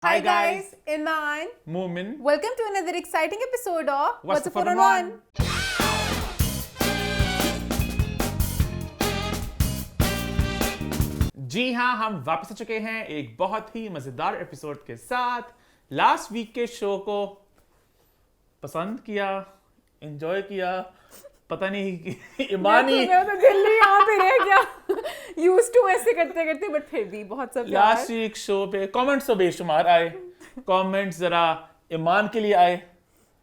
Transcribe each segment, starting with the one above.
Hi guys, Iman. Moomin. Welcome to another exciting episode of What's the 4 4 on on 1? जी हाँ, हम वापस आ चुके हैं एक बहुत ही मजेदार एपिसोड के साथ। लास्ट वीक के शो को पसंद किया, एंजॉय किया, पता नहीं ईमानी मैं तो दिल्ली यहाँ पे रह गया यूज टू ऐसे करते करते, बट फिर भी बहुत सब लास्ट वीक शो पे कमेंट्स तो बेशुमार आए। कमेंट्स जरा ईमान के लिए आए।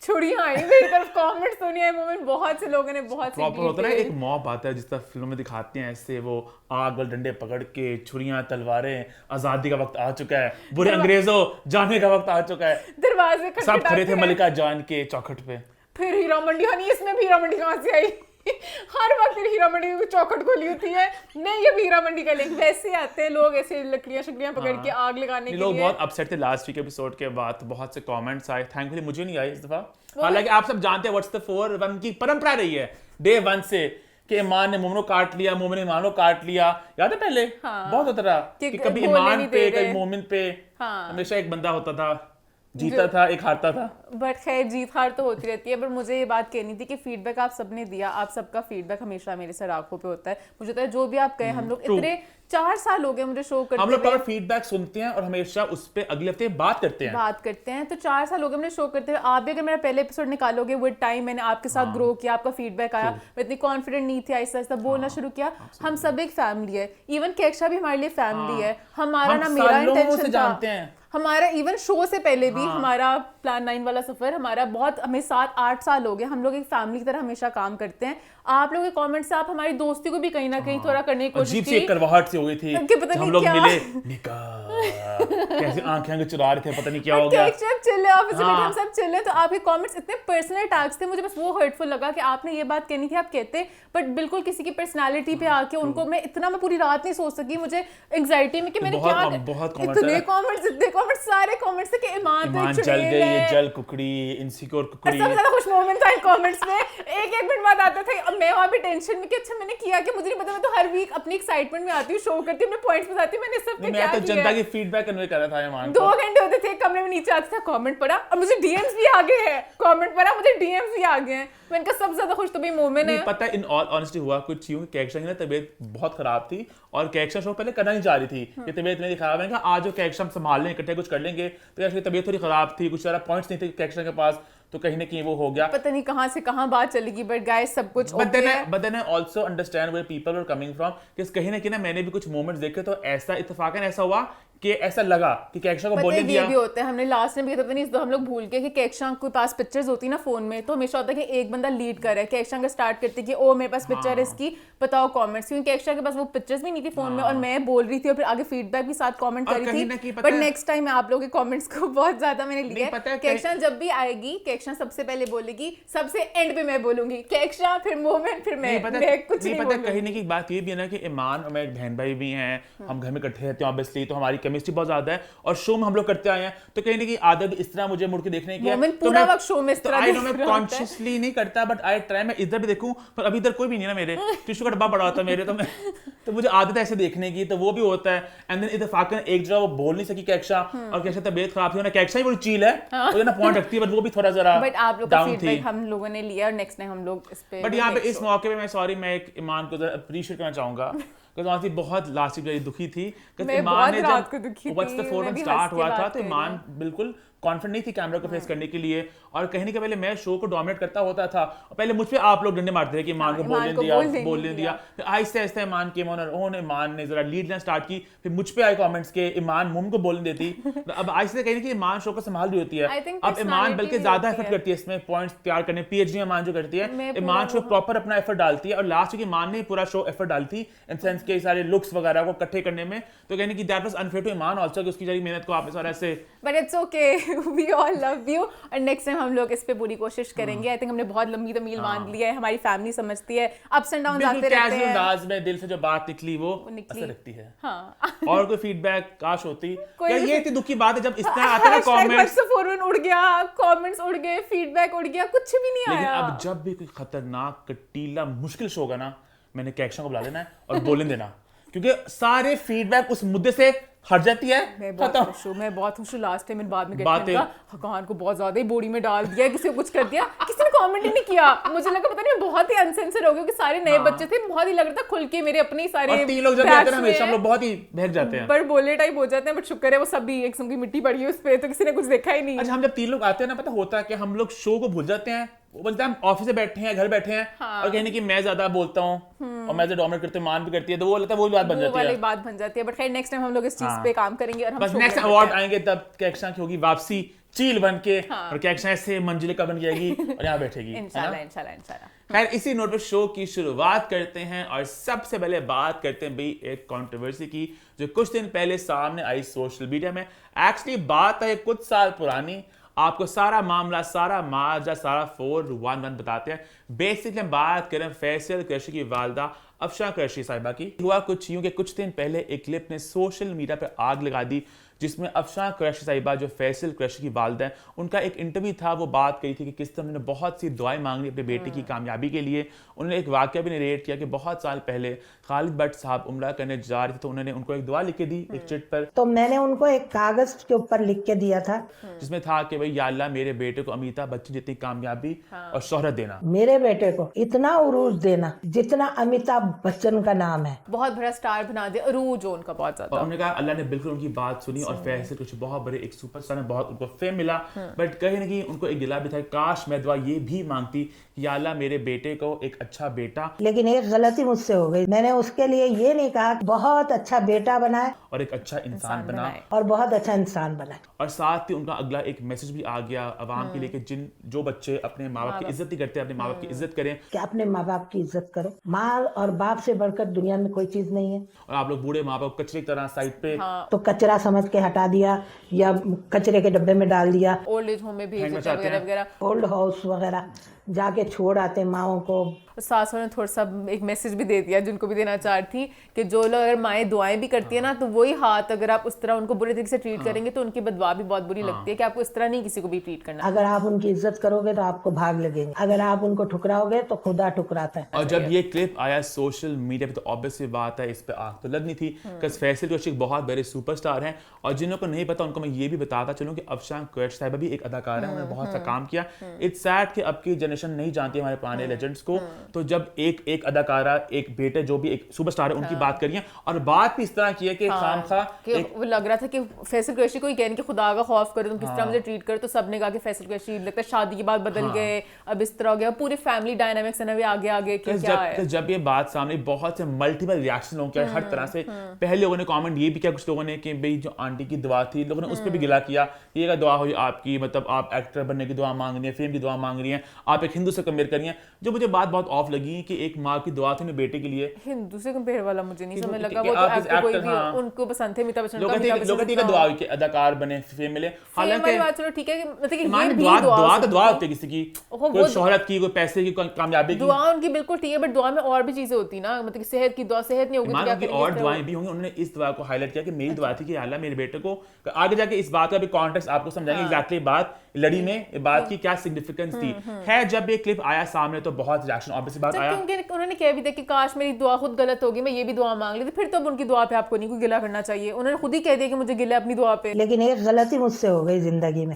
छुड़ियां आई मेरी तरफ, कमेंट्स तो नहीं आए। मोमेंट बहुत से लोगों ने बहुत से प्रॉपर होता है ना, एक मॉब आता है जिस तरह फिल्मों में दिखाते हैं, ऐसे वो आग वाले डंडे पकड़ के, छुरियां तलवारें, आजादी का वक्त आ चुका है, बुरे अंग्रेजों जाने का वक्त आ चुका है, दरवाजे सब खड़े थे मलिका जान के चौखट पे। फिर हीरा मंडी, हनी इसमें भी हीरा मंडी कहाँ से आई? हर वक्त हीरा मंडी की चौखट खोली होती है। नहीं, ये भी हीरा मंडी का लिंक। वैसे आते हैं लोग ऐसे लकड़ियां शकड़ियां पकड़ के आग लगाने के लिए। लोग बहुत अपसेट थे लास्ट वीक एपिसोड के बाद, बहुत से कमेंट्स आए। थैंकफुली मुझे नहीं आए इस दफा। हालांकि आप सब जानते हैं व्हाट्स द 4-1 की परंपरा रही है डे 1 से, कि ईमान ने मोमिन को काट लिया, मोमिन ने ईमान को काट लिया। याद है पहले बहुत होता था कि कभी ईमान पे कभी मोमिन पे, हमेशा एक बंदा होता था, जीता था, एक हारता था। बट खैर जीत हार तो होती रहती है। पर मुझे ये बात कहनी थी कि फीडबैक आप सबने दिया, आप सबका फीडबैक हमेशा मेरे सर आंखों पे होता है। मुझे तो जो भी आप कहे, हम लोग इतने 4 साल हो गए मुझे शो करते हम लोग प्रॉपर फीडबैक सुनते हैं और हमेशा उस पे अगले हफ्ते बात करते हैं। तो 4 साल हो गए मुझे शो करते हुए। आप भी अगर मेरा पहले एपिसोड निकालोगे, विद टाइम मैंने आपके साथ ग्रो किया, आपका फीडबैक आया, मैं इतनी कॉन्फिडेंट नहीं थी, आहिस्ता आहिस्ता बोलना शुरू किया। हम सब एक फैमिली है। इवन केक्षा भी हमारे लिए फैमिली है। हमारा ना मेरा इंटेंशन था, हमारा इवन शो से पहले भी हमारा प्लान 9 वाला सफर, हमारा बहुत, हमें 7-8 साल हो गए। हम लोग एक फैमिली की तरह हमेशा काम करते हैं। आप लोगों के कमेंट से आप हमारी दोस्ती को भी कहीं ना कहीं थोड़ा करने की कोशिश की। अजीब सी एक करवाहट सी हो गई थी, हम लोग मिले, निकाह कैसे आंखें चुरा रहे थे, पता नहीं क्या हो गया। हम सब चिल्ले, तो आपके कमेंट्स इतने पर्सनल अटैक्स थे। मुझे बस वो हर्टफुल लगा कि आपने ये बात कहनी थी, आप कहते, बट बिल्कुल किसी की पर्सनालिटी पे आके उनको मैं पूरी रात नहीं सोच सकी। मुझे एंग्जाइटी में कि मैंने क्या, इतने कमेंट्स, सारे कमेंट्स थे कि ईमान जल गई, ये जल कुकड़ी, इनसिक्योर कुकड़ी। सबसे ज्यादा खुश मोमेंट था इन कमेंट्स में। एक मिनट बाद आता था, अब मैं वहां भी टेंशन में कि अच्छा मैंने किया कि मुझे नहीं पता। मैं तो हर वीक अपनी एक्साइटमेंट में आती हूँ, शो करती हूँ, अपने पॉइंट्स बताती हूँ, मैंने सब पे क्या किया। मैं तो जनता की फीडबैक कन्वे कर रहा था ईमान को। 2 घंटे होते थे, कमरे में नीचे आता था, कमेंट पढ़ा, अब मुझे डीएम्स भी आ गए हैं। कमेंट पढ़ा, मुझे डीएम्स भी आ गए हैं। मैंने कहा सबसे ज्यादा खुश तो भाई मोमेंट है। पता है, इन ऑल ऑनेस्टी हुआ कुछ यूं कि केक्षा की ना तबीयत बहुत खराब थी और केक्षा शो पहले करना नहीं चाह रही थी कि तबीयत मेरी खराब है। आज जो केक्षा हम संभाल लें, इकट्ठे कुछ कर लेंगे। तो केक्षा की तबीयत थोड़ी खराब थी, कुछ सारा पॉइंट्स नहीं थे केक्षा के पास, तो कहीं ना कहीं वो हो गया। पता नहीं कहां से कहां बात चलेगी, बट गाइस सब कुछ ओके है। But then I also understand where people were coming from, कि कहीं ना कहीं ना मैंने भी कुछ मोमेंट्स देखे तो ऐसा इत्तेफाकन ऐसा हुआ कि ऐसा लगा कि केक्षा को बोलने दिया। ये भी होता है, हमने लास्ट में भी पता नहीं, इस तो हम लोग भूल गए कि केक्षा के पास पिक्चर्स होती ना फोन में, तो हमेशा होता है कि एक बंदा लीड कर रहा है। केक्षा का स्टार्ट करती कि ओ मेरे पास पिक्चर है इसकी, बताओ कमेंट्स, क्योंकि केक्षा के पास वो पिक्चर्स भी नहीं थी फोन में और मैं बोल रही थी और फिर आगे फीडबैक भी साथ कमेंट कर रही थी। बट नेक्स्ट टाइम आप लोगों के कमेंट्स को बहुत ज्यादा मैंने लिया। केक्षा जब भी आएगी, केक्षा सबसे पहले बोलेगी, सबसे एंड पे मैं बोलूंगी केक्षा, फिर मोमेंट, फिर मैं कुछ नहीं पता। कहीं ना कहीं बात ये भी है ना कि ईमान और मैं एक बहन भाई भी हैं, हम घर में इकट्ठे रहते हैं ऑब्वियसली, तो हमारी केमिस्ट्री बहुत ज्यादा है और शो में हम लोग करते आए हैं, तो कहीं ना कहीं आदत इस तरह मुझे मुड़ के देखने की है। पूरा वक्त शो में इस तरह आई नो मैं कॉन्शियसली नहीं करता, बट आई ट्राई, मैं इधर भी देखूं, पर अभी इधर कोई भी नहीं ना, मेरे टिश्यू का डब्बा पड़ा होता है मेरे, तो मुझे आदत है ऐसे देखने की, तो वो भी होता है। एंड देन इत्तेफाकन एक जगह वो बोल नहीं सकी केक्षा, और केक्षा तबीयत खराब थी, केक्षा ही बड़ी चील है, वो ना पॉइंट रखती है, बट वो भी थोड़ा जरा बट आप लोग का फीडबैक हम लोगों ने लिया और नेक्स्ट टाइम हम लोग इस पे। बट यहाँ पे इस मौके पे मैं सॉरी, मैं एक ईमान को अप्रिशिएट करना चाहूंगा, क्योंकि बहुत लास्ट वीक दुखी थी। ईमान ने जब व्हाट्स द 4 स्टार्ट हुआ था, तो ईमान बिल्कुल कॉन्फिडेंट नहीं थी कैमरा को फेस करने के लिए, और कहीं ना कहीं पहले मैं शो को डोमिनेट करता होता था, और पहले मुझ पे आप लोग डंडे मारते थे कि ईमान को बोलने दिया। फिर आहिस्ते आहिस्ते ईमान के ईमान ने जरा लीड लेना स्टार्ट की, फिर मुझ पे आए कमेंट्स के ईमान मुम को बोलने देती। अब आहिस्ते कहीं ना कहीं ईमान शो को संभाल रही होती है। अब ईमान बल्कि ज्यादा एफर्ट करती है इसमें, पॉइंट्स तैयार करने, पीएचडी ईमान जो करती है, ईमान शो प्रॉपर अपना एफर्ट डालती है, और लास्ट वीक ईमान ने पूरा शो एफर्ट डालती इन सेंस के सारे लुक्स वगैरह को इकट्ठे करने में, तो कहने की that was unfair to Iman also कि उसकी सारी मेहनत को आप सारा ऐसे। But it's okay, we all love you, और नेक्स्ट टाइम हम लोग इस पे पूरी कोशिश करेंगे। आई थिंक हमने बहुत लंबी तमील बांध लिया है, हमारी फैमिली समझती है, अप्स एंड डाउन्स आते रहते हैं। अंदाज में दिल से जो बात निकली वो असर रखती है। और कोई फीडबैक काश होती, ये इतनी दुख की बात है जब इस तरह आता है कमेंट्स, फॉरवर्ड उड़ गया, कमेंट्स उड़ गए, फीडबैक उड़ गया, कुछ भी नहीं आया। लेकिन अब जब भी कोई खतरनाक कटीला मुश्किल शो होगा ना, मैंने केक्षा को बुला लेना है और बोलने देना, क्योंकि सारे फीडबैक उस मुद्दे से हट जाती है। मैं बहुत खुश हूँ। लास्ट टाइम इन बाद में हकान को बहुत ज्यादा ही बॉडी में डाल दिया, किसी को कुछ कर दिया, किसी ने कमेंट ही नहीं किया। मुझे लगा पता नहीं बहुत ही अनसेंसर हो गया कि सारे नए बच्चे थे, बहुत ही लग रहा था खुल के मेरे अपने सारे 3 लोग जब जाते हैं हमेशा हम लोग बहुत ही बहक जाते हैं, पर बोले टाइप हो जाते हैं। बट शुक्र है वो सब भी एक संग की मिट्टी पड़ी है उस पे, तो किसी ने कुछ देखा ही नहीं। अच्छा, हम जब 3 लोग आते हैं ना, पता होता है कि हम लोग शो को भूल जाते हैं। वो बोलते हैं हम ऑफिस में बैठे हैं, घर बैठे हैं, और कहने की मैं ज्यादा बोलता हूँ और मैं डोमिनेट करती हूँ, मान भी करती है, तो वो लगता है वो बात बन जाती है, वाली बात बन जाती है। बट खैर नेक्स्ट टाइम हम लोग इस चीज पे काम करेंगे और हम बस नेक्स्ट अवार्ड आएंगे तब कैक्शा की होगी वापसी चील बन के, और कैक्शा ऐसे मंजिले का बन जाएगी और यहाँ बैठेगी इंशाल्लाह। खैर इसी नोट पर शो की शुरुआत करते हैं और सबसे पहले बात करते हैं भाई एक कंट्रोवर्सी की जो कुछ दिन पहले सामने आई सोशल मीडिया में। एक्चुअली बात है कुछ साल पुरानी, आपको सारा मामला, सारा माजा, सारा 411 बताते हैं। बेसिकली हम बात करें फैसल कुरैशी की वालदा अफशान कुरैशी साहिबा की। हुआ कुछ यूं कि कुछ दिन पहले एक क्लिप ने सोशल मीडिया पर आग लगा दी जिसमें अफशान कुरैशी साहिबा जो फैसल कुरैशी की वालदा है, उनका एक इंटरव्यू था। वो बात कही थी कि किस तरह उन्होंने बहुत सी दुआएं मांगी अपने बेटे की कामयाबी के लिए। उन्होंने एक वाकया भी नरेट किया कि बहुत साल पहले खालिद भट्ट साहब उम्रा करने जा रहे थे, तो उन्होंने उनको एक दुआ लिख के दी एक चिट पर। तो मैंने उनको एक कागज के ऊपर लिख के दिया था जिसमें था कि भाई या अल्लाह मेरे बेटे को अमिताभ बच्चन जितनी कामयाबी और शोहरत देना, मेरे बेटे को इतना उरूज देना जितना अमिताभ बच्चन का नाम है। बहुत बड़ा स्टार बना दिया अरूज उनका बहुत ज्यादा। उन्होंने कहा अल्लाह ने बिल्कुल उनकी बात सुनी और फैसल कुछ बहुत बड़े एक सुपरस्टार में बहुत उनको फेम मिला। बट कहीं ना कहीं उनको एक गिला भी था, काश मैं दुआ ये भी मांगती या अल्लाह मेरे बेटे को एक अच्छा बेटा। लेकिन एक गलती मुझसे हो गई, मैंने उसके लिए ये नहीं कहा बहुत अच्छा बेटा बनाए और एक अच्छा इंसान बना और बहुत अच्छा इंसान बनाए। और साथ ही उनका अगला एक मैसेज भी आ गया अवाम के लिए कि जो बच्चे अपने माँ बाप की इज्जत नहीं करते, अपने माँ बाप की इज्जत करें। कि अपने माँ बाप की इज्जत करो, माँ और बाप से बढ़कर दुनिया में कोई चीज नहीं है। और आप लोग बूढ़े माँ बाप कचरे की तरह साइड पे तो कचरा समझ के हटा दिया या कचरे के डब्बे में डाल दिया, ओल्ड एज होम में भेज देते वगैरह वगैरह, ओल्ड हाउस वगैरह जाके छोड़ आते माओं को। सासों ने थोड़ा सा एक मैसेज भी दे दिया जिनको भी देना चाहती कि जो लोग अगर माएँ दुआएं भी करती है ना, तो वही हाथ अगर आप उस तरह उनको बुरे तरीके से ट्रीट करेंगे तो उनकी बदवा भी बहुत बुरी लगती है कि आपको इस तरह नहीं किसी को भी ट्रीट करना। अगर आप उनकी इज्जत करोगे तो आपको भाग लगेंगे, अगर आप उनको ठुकराओगे तो खुदा ठुकराता है। और जब ये क्लिप आया सोशल मीडिया पे तो ऑब्वियसली बात है इस पे आग तो लगनी थी, बिकॉज़ फैसल कुरैशी बहुत बड़े सुपरस्टार हैं। और जिनको नहीं पता उनको मैं ये भी बताता चलूं कि अफशान कुरैशी साहिबा भी एक अदाकार है, उन्होंने बहुत सा काम किया। इट्स सैड कि अब की जनरेशन नहीं जानती हमारे पुराने लेजेंड्स को। तो जब एक अदाकारा एक बेटे जो भी एक सुपरस्टार है उनकी बात करिए और बात भी इस तरह की है कि खामखा वो लग रहा था कि फैसल कुरैशी को ही कहने कि खुदा का खौफ करो, तुम किस तरह मुझे ट्रीट करो। तो सबने कहा कि फैसल कुरैशी लगता है शादी के बाद बदल गए, अब इस तरह हो गया, पूरी फैमिली डायनामिक्स है ना आगे आगे क्या है। जब ये बात सामने बहुत से मल्टीपल रिएक्शन हो गया हर तरह से। पहले लोगों ने कमेंट ये भी किया कुछ लोगों ने कि भाई जो आंटी की दुआ थी, लोगों ने उस पर भी गिला किया, ये दुआ हुई आपकी, मतलब आप एक्टर बनने की दुआ मांग रही है, फेम की दुआ मांग रही है, आप एक हिंदू से कंपेयर कर रही हैं। जो मुझे बात बहुत ऑफ लगी कि एक माँ की दुआ थी अपने बेटे के लिए, हिंदू से कंपेयर वाला मुझे नहीं समझ लगा। वो तो एक्टर कोई भी उनको पसंद थे, अमिताभ बच्चन लोग का दुआ हुई कि अदाकार बने, फेम मिले। हालांकि बात चलो ठीक है कि मतलब कि ये भी दुआ तो दुआ होती है किसी की, कोई शोहरत की, कोई पैसे की, कोई कामयाबी की, दुआ उनकी बिल्कुल ठीक है, बट दुआ में और भी चीजें होती ना, मतलब कि सेहत की दुआ, सेहत नहीं होगी तो क्या करेंगे, और दुआएं भी होंगी। उन्होंने इस दुआ को हाईलाइट किया कि मेरी दुआ थी कि अल्लाह मेरे बेटे को, आगे जाके इस बात का भी कॉन्टेक्स्ट आपको समझाएंगे एग्जैक्टली बात लड़ी में बात की क्या सिग्निफिकेंस थी। है जब ये क्लिप आया सामने तो बहुत रिएक्शन ऑब्वियसली बात आया। उन्होंने कह भी दिया कि काश मेरी दुआ खुद गलत होगी, मैं ये भी दुआ मांग लेती, फिर तो अब उनकी दुआ पे आपको नहीं कोई गिला करना चाहिए। उन्होंने खुद ही कह दिया कि मुझे गिला अपनी दुआ पे। लेकिन एक गलती मुझसे हो गई जिंदगी में,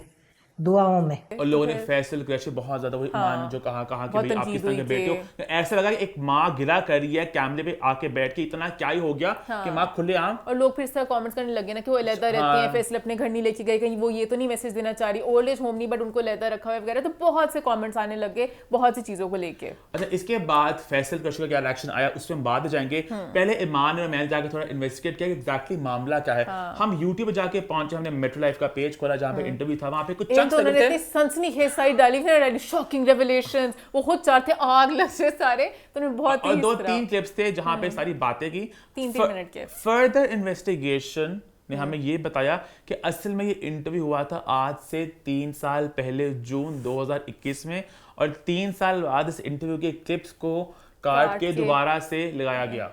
दुआओं में। और लोगों ने फैसल कुरैशी बहुत ज्यादा वही ईमान जो कहा कि भाई आप किस तरह के बेटे हो। ऐसा लगा कि एक माँ गिला कर रही है कैमरे पे आके बैठ के, इतना क्या ही हो गया कि माँ खुलेआम। और लोग फिर से कमेंट्स करने लगे ना कि वो अलहदा रहती हैं, फैसल अपने घर नहीं लेके गए, कहीं वो ये तो नहीं मैसेज देना चाह रही, ओल्ड एज होम नहीं बट उनको अलहदा रखा हुआ वगैरह। तो बहुत से कमेंट्स आने लगे बहुत सी चीजों को लेके। अच्छा, इसके बाद फैसल कुरैशी का क्या रिएक्शन आया उसमें हम बाद में जाएंगे। पहले ईमान और मैंने जाके थोड़ा इन्वेस्टिगेट किया कि एग्जैक्टली मामला क्या है। हम यूट्यूब पे जाके पहुंचे, हमने मेट्रो लाइफ का पेज खोला जहाँ पे इंटरव्यू था, वहाँ पे कुछ साइड डाली शॉकिंग रेवलेशंस, वो खुद चाहते आग लग जाए सारे। तो उन्होंने बहुत और 2-3 क्लिप्स थे जहां पे सारी बातें की 3-3 मिनट के। फर्दर इन्वेस्टिगेशन ने हमें ये बताया कि असल में ये इंटरव्यू हुआ था आज से 3 साल पहले जून 2021 में, और 3 साल बाद इस इंटरव्यू के क्लिप्स को काट के दोबारा से लगाया गया।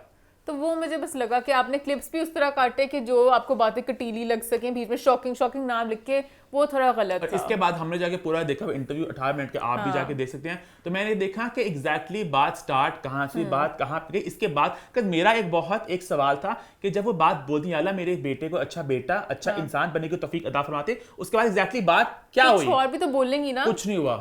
तो वो मुझे बस लगा कि आपने क्लिप्स भी उस तरह काटे कि जो आपको बातें कटीली लग सकें, बीच में शॉकिंग नाम लिख के, वो थोड़ा गलत था। इसके बाद हमने जाके पूरा देखा इंटरव्यू 18 मिनट के, आप भी जाके देख सकते हैं। तो मैंने देखा कि एग्जैक्टली बात स्टार्ट कहाँ से, बात कहाँ पे गई। इसके बाद मेरा एक सवाल था कि जब वो बात बोलती अल्लाह मेरे बेटे को अच्छा बेटा, अच्छा इंसान बनने की तौफीक अता फरमाते, उसके बाद एग्जैक्टली बात क्या हुई? और भी तो बोलेंगी ना, कुछ नहीं हुआ,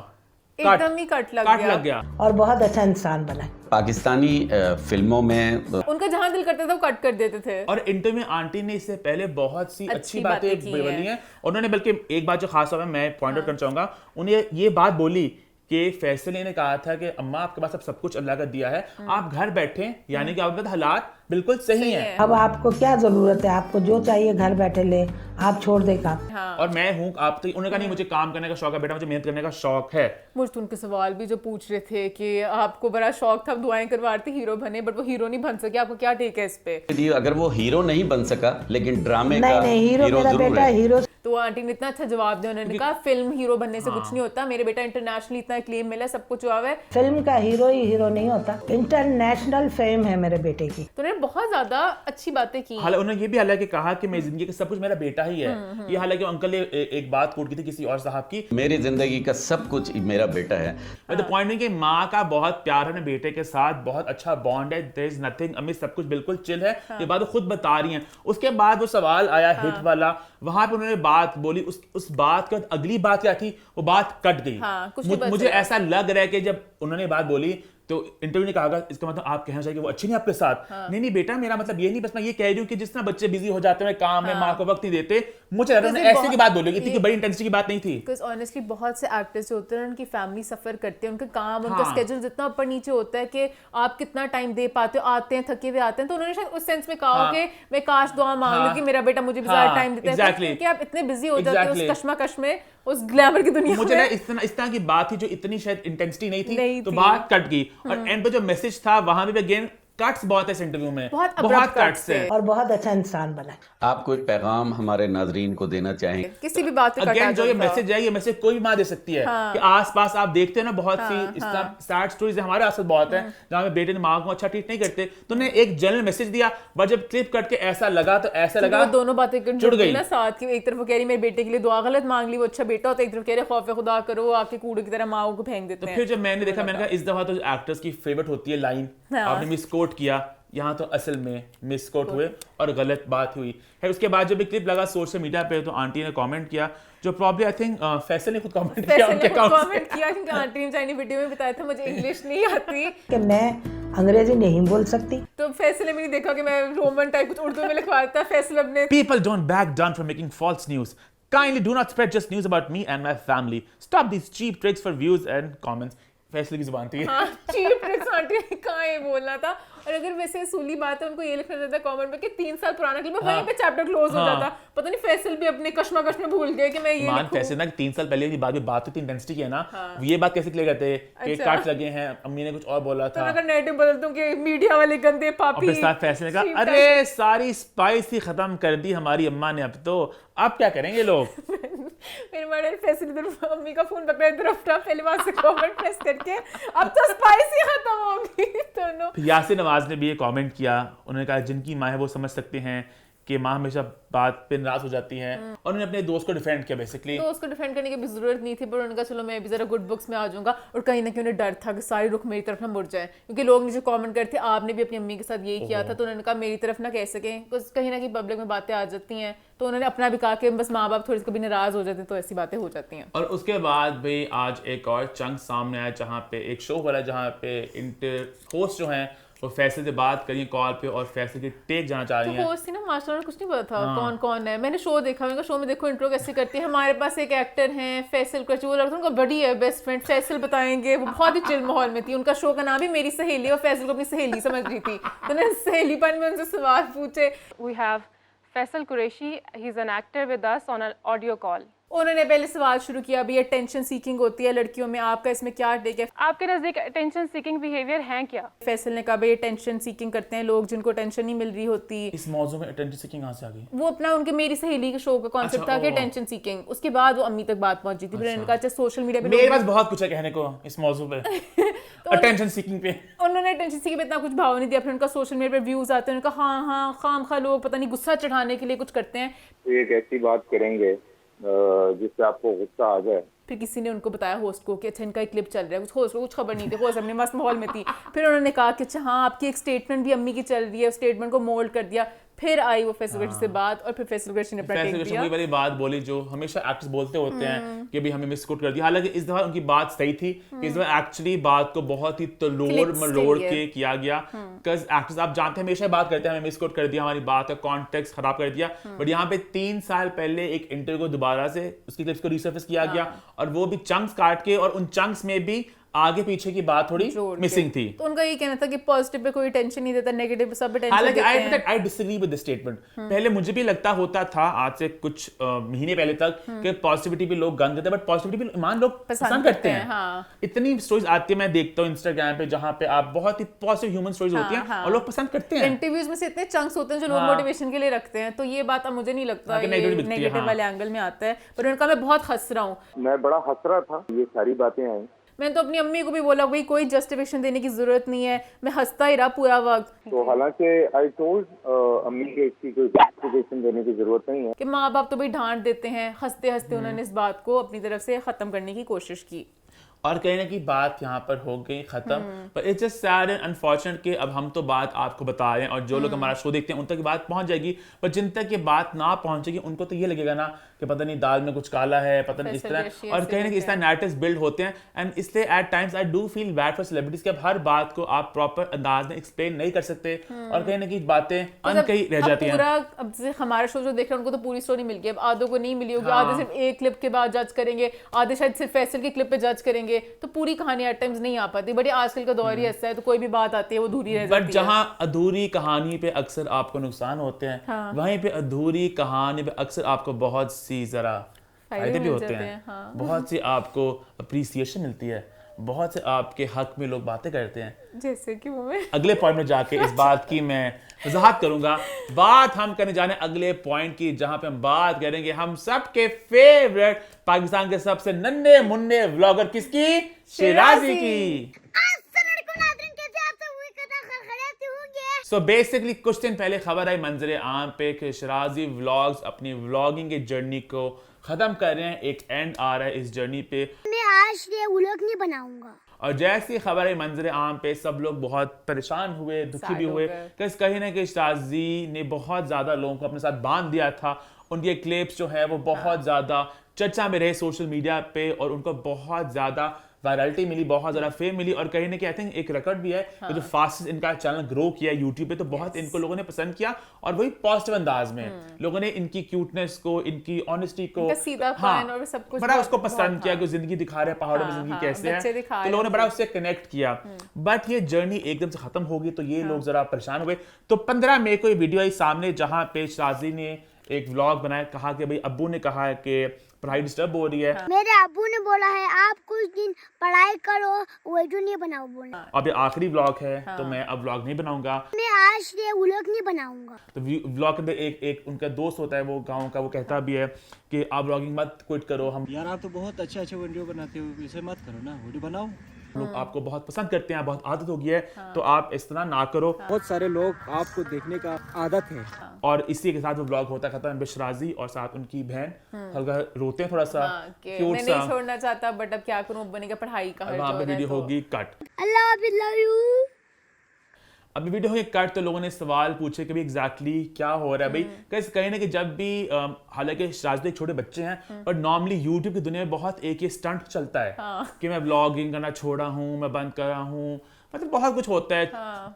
एकदम ही कट लग गया और बहुत अच्छा इंसान बना। पाकिस्तानी फिल्मों में उन्हें जहां दिल करता था वो कट कर देते थे। और इंटरव्यू में आंटी ने इससे पहले बहुत सी अच्छी बातें बोली हैं। उन्होंने बल्कि एक बात जो खास तौर पर मैं पॉइंट आउट करना चाहूंगा, उन्हें ये बात बोली कि फैसल ने कहा था कि अम्मा आपके पास अब सब कुछ अल्लाह का दिया है, आप घर बैठे, यानी कि आपके हालात बिल्कुल सही हैं। अब आपको क्या जरूरत है, आपको जो चाहिए घर बैठे ले, आप छोड़ दे काम। और मैं हूँ आप तो, उन्होंने कहा नहीं मुझे काम करने का शौक है बेटा, मुझे मेहनत करने का शौक है। मुझे तो उनके सवाल भी जो पूछ रहे थे कि आपको बड़ा शौक था, दुआएं करवाते हीरो बने, बट वो हीरो नहीं बन सके, आपको क्या टेक है इस पे? अगर वो हीरो नहीं बन सका लेकिन ड्रामे का नहीं हीरो मेरा बेटा हीरो। तो आंटी ने इतना अच्छा जवाब दिया, उन्होंने कहा फिल्म हीरो बनने से कुछ नहीं होता, मेरे बेटा इंटरनेशनली इतना एक्लेम मिला, सब कुछ हुआ है। फिल्म का हीरो ही हीरो नहीं होता, इंटरनेशनल फेम है मेरे बेटे की। तो उन्होंने बहुत ज्यादा अच्छी बातें की। हालांकि उन्होंने ये भी हालांकि कहा कि मेरी जिंदगी का सब कुछ मेरा बेटा ही है। ये हालांकि अंकल ने एक बात कोट की थी किसी और साहब की, मेरी जिंदगी का सब कुछ मेरा बेटा है। तो पॉइंट है कि माँ का बहुत प्यार है अपने बेटे के साथ, बहुत अच्छा बॉन्ड है, देयर इज नथिंग, अम्मी सब कुछ बिल्कुल चिल है। ये बात वो खुद बता रही हैं। उसके बाद वो सवाल आया हिट वाला, वहां पे उन्होंने बात बोली, उस बात के बाद अगली बात क्या थी, वो बात कट गई। मुझे ऐसा लग रहा है कि जब उन्होंने बात बोली तो इंटरव्यू ने कहा इसका मतलब आप कहना चाहिए कि वो अच्छी नहीं आपके साथ। नहीं बेटा, मेरा मतलब ये नहीं, बस मैं ये कह रही हूँ कि जिस तरह बच्चे बिजी हो जाते हैं काम में, माँ को वक्त नहीं देते, मुझे लग रहा है ऐसे की बात बोलेगी, इतनी बड़ी इंटेंसिटी की बात नहीं थी। बिकॉज़ ऑनेस्टली बहुत से एक्टर्स होते हैं, उनकी फैमिली सफर करते हैं, उनका काम, उनका स्केड्यूल जितना ऊपर नीचे होता है कि आप कितना टाइम दे पाते हो, आते हैं थके हुए आते हैं, तो उन्होंने शायद उस सेंस में कहा कि मैं काश दुआ मांग लूं कि मेरा बेटा मुझे भी ज्यादा टाइम देता है, क्योंकि आप इतने बिजी हो जाते हो उस कश्मकश में, उस ग्लैमर की दुनिया में। मुझे इस तरह की बात थी जो इतनी शायद इंटेंसिटी नहीं थी, तो बात कट गई। और एंड पे जो मैसेज था वहां भी अगेन कट्स बहुत है इस इंटरव्यू में, बहुत कट्स है। और बहुत अच्छा इंसान बना। आप कोई पैगाम हमारे नाजरीन को देना चाहेंगे? किसी भी बात पे अगेन जो ये मैसेज है, ये मैसेज कोई भी माँ दे सकती है कि आसपास आप देखते हैं ना बहुत सी सैड स्टोरीज हमारे आसपास बहुत है जहाँ पे बेटे ने माँ को अच्छा ट्रीट नहीं करते, तो उन्हें एक जनरल मैसेज दिया, बट जब क्लिप कट के ऐसा लगा तो ऐसा लगा दोनों बातें जुड़ गई ना साथ की। एक तरफ वो कह रही मेरे बेटे के लिए दुआ गलत मांग ली, वो अच्छा बेटा होता है, एक तरफ कह रहे खौफ खुदा करो, आपके कूड़े की तरह माँ को फेंक देते हैं। फिर जब मैंने देखा, मैंने कहा इस दफा तो एक्टर्स की फेवरेट होती है लाइन, आपने मिस कोट किया, यहाँ तो असल में मिस कोट हुए और गलत बात हुई है। उसके बाद जब भी क्लिप लगा सोशल मीडिया पे, तो आंटी ने कमेंट किया, जो प्रॉब्ली आई थिंक फैसल ने खुद कमेंट किया उनके अकाउंट पे, क्योंकि आंटी ने चाइनी वीडियो में बताया था मुझे इंग्लिश नहीं आती कि मैं अंग्रेजी नहीं बोल सकती, तो फैसल ने भी नहीं देखा कि मैं रोमन टाइप कुछ उर्दू में लिखवा देता। फैसल अपने People don't back down from making false news. Kindly do not spread just news about me and my family. Stop these cheap tricks for views and comments. फैसले की जुबान थी। हाँ, चीप ट्रिक्स आंटी ने कहाँ ये बोलना था। और अगर वैसे सूली बात है, उनको ये लिखना रहता कमेंट में कि 3 साल पुराना क्लिप है, वहीं पे चैप्टर क्लोज हो जाता। पता नहीं फैसल भी अपने कश्मकश में भूल गए कि मैं ये लिखूं। फैसल ना 3 साल पहले की बात इतनी इंटेंसिटी की है ना, ये बात कैसे क्लियर करते कि काट लगे हैं, अम्मी ने कुछ और बोला था, तो अगर नेगेटिव बदल दूं कि मीडिया वाले गंदे पापी। और साथ फैसल ने कहा अरे सारी स्पाइस ही खत्म कर दी हमारी अम्मा ने, अब क्या करेंगे लोग। मेरे बड़े फैसल इधर अम्मी का फोन पकड़ा, इधर उठा, पहले वहां से कमेंट प्रेस करके अब तो स्पाइस ही खत्म होगी दोनों। यासिर नवाज ने भी ये कमेंट किया, उन्होंने कहा जिनकी माँ है वो समझ सकते हैं कि माँ हमेशा बात पे नाराज हो जाती हैं, और उन्होंने अपने दोस्त को डिफेंड किया बेसिकली। दोस्त को डिफेंड करने की भी जरूरत नहीं थी, पर उन्होंने कहा चलो मैं भी जरा गुड बुक्स में आ जाऊंगा। और कहीं ना कहीं उन्हें डर था कि सारी रुख मेरी तरफ ना मुड़ जाए, क्योंकि लोग नीचे कमेंट करते आपने भी अपनी अम्मी के साथ यही किया था, तो उन्होंने कहा मेरी तरफ ना कह सकें, कहीं ना कहीं पब्लिक में बातें आ जाती हैं, तो उन्होंने अपना भी कहा कि बस माँ बाप थोड़ी कभी नाराज हो जाते तो ऐसी बातें हो जाती हैं। और उसके बाद भी आज एक और चंक सामने आया, जहाँ पे एक शो वाला, जहाँ पे होस्ट जो हैं वो फैसल से बात करिए कॉल पे, और फैसल की टेक जाना चाह रही हैं। तो होस्ट थी ना मास्टर, कुछ नहीं पता था कौन कौन है। मैंने शो देखा, मैंने शो में देखो इंट्रो कैसे करती है। हमारे पास एक एक्टर हैं फैसल कुछ, वो लगता है उनका बड़ी है बेस्ट फ्रेंड, फैसल बताएंगे, वो बहुत ही चिल माहौल में थी। उनका शो का नाम ही मेरी सहेली, और फैसल को अपनी सहेली समझ रही थी, तो उन्होंने सहेलीपन में उनसे सवाल पूछे। We have Faisal Qureshi. He's an actor with us on an audio call. उन्होंने पहले सवाल शुरू किया अभी अटेंशन सीकिंग होती है लड़कियों में, आपका इसमें क्या टेक है? आपके नजदीक अटेंशन सीकिंग बिहेवियर है क्या? फैसल ने कहा भाई अटेंशन सीकिंग करते हैं लोग जिनको टेंशन नहीं मिल रही होती। इस मौजू में अटेंशन सीकिंग कहां से आ गई? वो अपना उनके मेरी सहेली के शो का कॉन्सेप्ट अच्छा, था कि ओह। अटेंशन सीकिंग, उसके बाद वो अम्मी तक बात पहुंची थी। फिर उन्होंने कहा अच्छा सोशल मीडिया पे मेरे पास बहुत कुछ है कहने को इस मौजू पे अटेंशन सीकिंग पे। उन्होंने अटेंशन सीकिंग पे इतना कुछ भाव नहीं दिया। फिर उनका सोशल मीडिया पे व्यूज आते हैं, उन्होंने कहा हाँ खामखा लोग पता नहीं गुस्सा चढ़ाने के लिए कुछ करते हैं। तो एक ऐसी बात करेंगे जिससे आपको गुस्सा आ जाए। फिर किसी ने उनको बताया होस्ट को कि अच्छा इनका एक क्लिप चल रहा है, कुछ होस्ट को कुछ खबर नहीं थी, होस्ट अपने मस्त माहौल में थी। फिर उन्होंने कहा कि अच्छा हाँ आपकी एक स्टेटमेंट भी अम्मी की चल रही है, उस स्टेटमेंट को मोल्ड कर दिया। फिर आई वो फैसल गुरैशी से बात और फिर फैसल गुरैशी ने अपना टेक दिया। वही वाली बात बोली जो हमेशा एक्टर्स बोलते होते हैं कि भी हमें मिसकोट कर दिया। हालांकि इस दफा उनकी बात सही थी कि इस दफा एक्चुअली बात को बहुत ही तलोड़ Clips मलोड़ के के किया गया। बिकॉज एक्टर्स आप जानते हैं हमेशा बात करते हैं हमें मिसकोट कर दिया, हमारी बात का कॉन्टेक्स्ट खराब कर दिया। बट यहाँ पे 3 साल पहले एक इंटरव्यू को दोबारा से उसकी क्लिप्स को रिसर्फेस किया गया और वो भी चंक्स काट के, और उन चंक्स में भी आगे पीछे की बात थोड़ी मिसिंग थी। तो उनका ये कहना था कि पॉजिटिव पे कोई टेंशन नहीं देता, नेगेटिव पे सब पे टेंशन हालांकि देते हैं। I disagree with the statement. पहले मुझे भी लगता होता था आज से कुछ महीने पहले तक कि पॉजिटिविटी भी लोग गंद देते हैं, बट पॉजिटिविटी भी ईमान लोग पसंद करते हैं। हाँ। इतनी स्टोरीज आती है मैं देखता हूँ इंस्टाग्राम पे जहाँ पे आप बहुत ही पॉजिटिव ह्यूमन स्टोरीज होती हैं और लोग पसंद करते हैं। इंटरव्यूज में से इतने चंक्स होते हैं जो लोग मोटिवेशन के लिए रखते हैं, तो ये बात अब मुझे नहीं लगता कि नेगेटिव वाले एंगल में आता है। पर उनका मैं बहुत हंस रहा हूँ, मैं बड़ा हंस रहा था, ये सारी बातें आई। मैंने तो अपनी अम्मी को भी बोला भाई कोई जस्टिफिकेशन देने की जरूरत नहीं है, मैं हंसता ही रहा पूरा वक्त। तो हालांकि आई टोल्ड अम्मी के इसकी कोई जस्टिफिकेशन देने की जरूरत नहीं है कि माँ बाप तो भाई डांट देते हैं, हंसते हंसते उन्होंने इस बात को अपनी तरफ से खत्म करने की कोशिश की और कहीं ना कहीं बात यहाँ पर हो गई खत्म। पर it's just sad and unfortunate कि अब हम तो बात आपको बता रहे हैं और जो लोग हमारा शो देखते हैं उन तक बात पहुंच जाएगी, पर जिन तक ये बात ना पहुंचेगी उनको तो ये लगेगा ना कि पता नहीं दाल में कुछ काला है, पता नहीं इस तरह। और कहीं ना कहीं इस तरह नैरेटिव्स बिल्ड होते हैं एंड इसलिए at times I do feel bad for celebrities कि अब हर बात को आप प्रॉपर अंदाज में एक्सप्लेन नहीं कर सकते और कहीं ना कहीं बातें अनकही रह जाती हैं। पूरा अब जैसे हमारा शो जो देख रहे हैं उनको तो पूरी स्टोरी मिल गई, अब आधों को नहीं मिली होगी। आधे सिर्फ एक क्लिप के बाद जज करेंगे, आधे शायद सिर्फ फैसल की क्लिप पे जज करेंगे, तो पूरी कहानी एट टाइम्स नहीं आ पाती। बट आजकल का दौर ही ऐसा है, तो कोई भी बात आती है वो अधूरी रह जाती है। बट जहां अधूरी कहानी पे अक्सर आपको नुकसान होते हैं, वहीं पे अधूरी कहानी पे अक्सर आपको बहुत सी जरा फायदे भी होते हैं। बहुत सी आपको अप्रिसिएशन मिलती है, बहुत से आपके हक में लोग बातें करते हैं। जैसे कि वो मैं अगले पॉइंट में जाके इस बात की मैं वजाहत करूंगा। बात हम करने जाने अगले पॉइंट की जहां पे हम बात करेंगे हम सबके फेवरेट पाकिस्तान के सबसे नन्हे मुन्ने व्लॉगर किसकी? शिराजी की। सो बेसिकली कुछ दिन पहले खबर आई मंजर आम पे कि शिराजी व्लॉग्स अपनी व्लॉगिंग की जर्नी को खत्म कर रहे हैं, एक एंड आ रहा है इस जर्नी पे। मैं आज ये व्लॉग नहीं बनाऊंगा। और जैसी खबर आई मंजर आम पे सब लोग बहुत परेशान हुए, दुखी भी हुए कि कहीं ना कहीं शिराजी ने बहुत ज्यादा लोगों को अपने साथ बांध दिया था। उनके क्लिप्स जो है वो बहुत ज्यादा चर्चा में रहे सोशल मीडिया पे और उनको बहुत ज्यादा वायरलिटी मिली, बहुत ज्यादा फेम मिली। और कहीं ना कहीं आई थिंक एक रिकॉर्ड भी है कि जो फास्टेस्ट इनका चैनल ग्रो किया यूट्यूब पे, तो बहुत इनको लोगों ने पसंद किया और वही पॉजिटिव अंदाज में लोगों ने इनकी क्यूटनेस को, इनकी ऑनेस्टी को, सीधापन और सब कुछ बड़ा उसको पसंद किया कि जिंदगी दिखा रहे हैं पहाड़ों में जिंदगी कैसे है, तो लोगों ने बड़ा उससे कनेक्ट किया। बट ये जर्नी एकदम से खत्म होगी तो ये लोग जरा परेशान हुए। तो 15 मई को ये वीडियो आई सामने जहां पे शिराजी ने एक व्लॉग बनाया, कहा कि भाई अब्बू ने कहा है कि पढ़ाई डिस्टर्ब हो रही है। मेरे अब्बू ने बोला है आप कुछ दिन पढ़ाई करो, वीडियो नहीं बनाओ बोला। अब ये आखिरी व्लॉग है तो मैं अब व्लॉग नहीं बनाऊंगा, मैं आज ये व्लॉग नहीं बनाऊंगा। तो व्लॉग के अंदर एक उनका दोस्त होता है वो गांव का, वो कहता भी है कि आप व्लॉगिंग मत क्विट करो, हम यार आप तो बहुत अच्छे अच्छे वीडियो बनाते हो, इसे मत करो ना, वीडियो बनाओ। लोग आपको बहुत पसंद करते हैं, बहुत आदत हो गई है, तो आप इस तरह ना करो। बहुत सारे लोग आपको देखने का आदत है। और इसी के साथ वो व्लॉग होता खत्म। शिराजी और साथ उनकी बहन हल्का रोते हैं थोड़ा सा, क्यूट मैं सा। नहीं छोड़ना चाहता बट अब क्या करूं, बनेगा पढ़ाई का वहां पे वीडियो होगी कट। अल्लाह हाफिज़, लव यू। अभी वीडियो होगी कट तो लोगों ने सवाल पूछे कि भाई एग्जैक्टली क्या हो रहा है भाई। कैसे कहीं ना कि जब भी हालांकि शिराजी एक छोटे बच्चे हैं पर नॉर्मली यूट्यूब की दुनिया में बहुत एक ये स्टंट चलता है कि मैं व्लॉगिंग करना छोड़ा हूँ, मैं बंद कर रहा हूँ, मतलब बहुत कुछ होता है।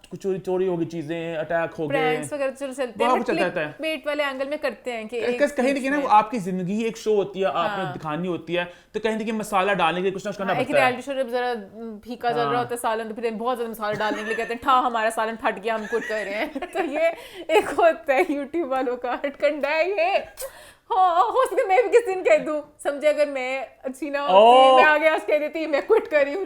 कुछ चोरी होगी चीजें, अटैक हो गए, प्रैंक्स वगैरह चलते हैं, बहुत कुछ चलता रहता है। बेट वाले एंगल में करते हैं कि कहीं ना कहीं ना वो आपकी जिंदगी एक शो होती है, आपने दिखानी होती है, तो कहीं ना कहीं मसाला डालने के लिए कुछ ना कुछ करना एक पड़ता है। रियलिटी शो जब जरा फीका चल रहा होता है सालन, तो फिर बहुत ज्यादा मसाला डालने के लिए कहते हैं ठा हमारा सालन फट गया, हम कुछ कर रहे हैं। तो ये एक होता है यूट्यूब वालों का हटकंडा है ये। हाँ हो सकता है मैं भी किसी दिन कह दूं, समझे, अगर मैं अच्छी ना होती मैं आगे आज कह देती मैं क्विट कर रही हूँ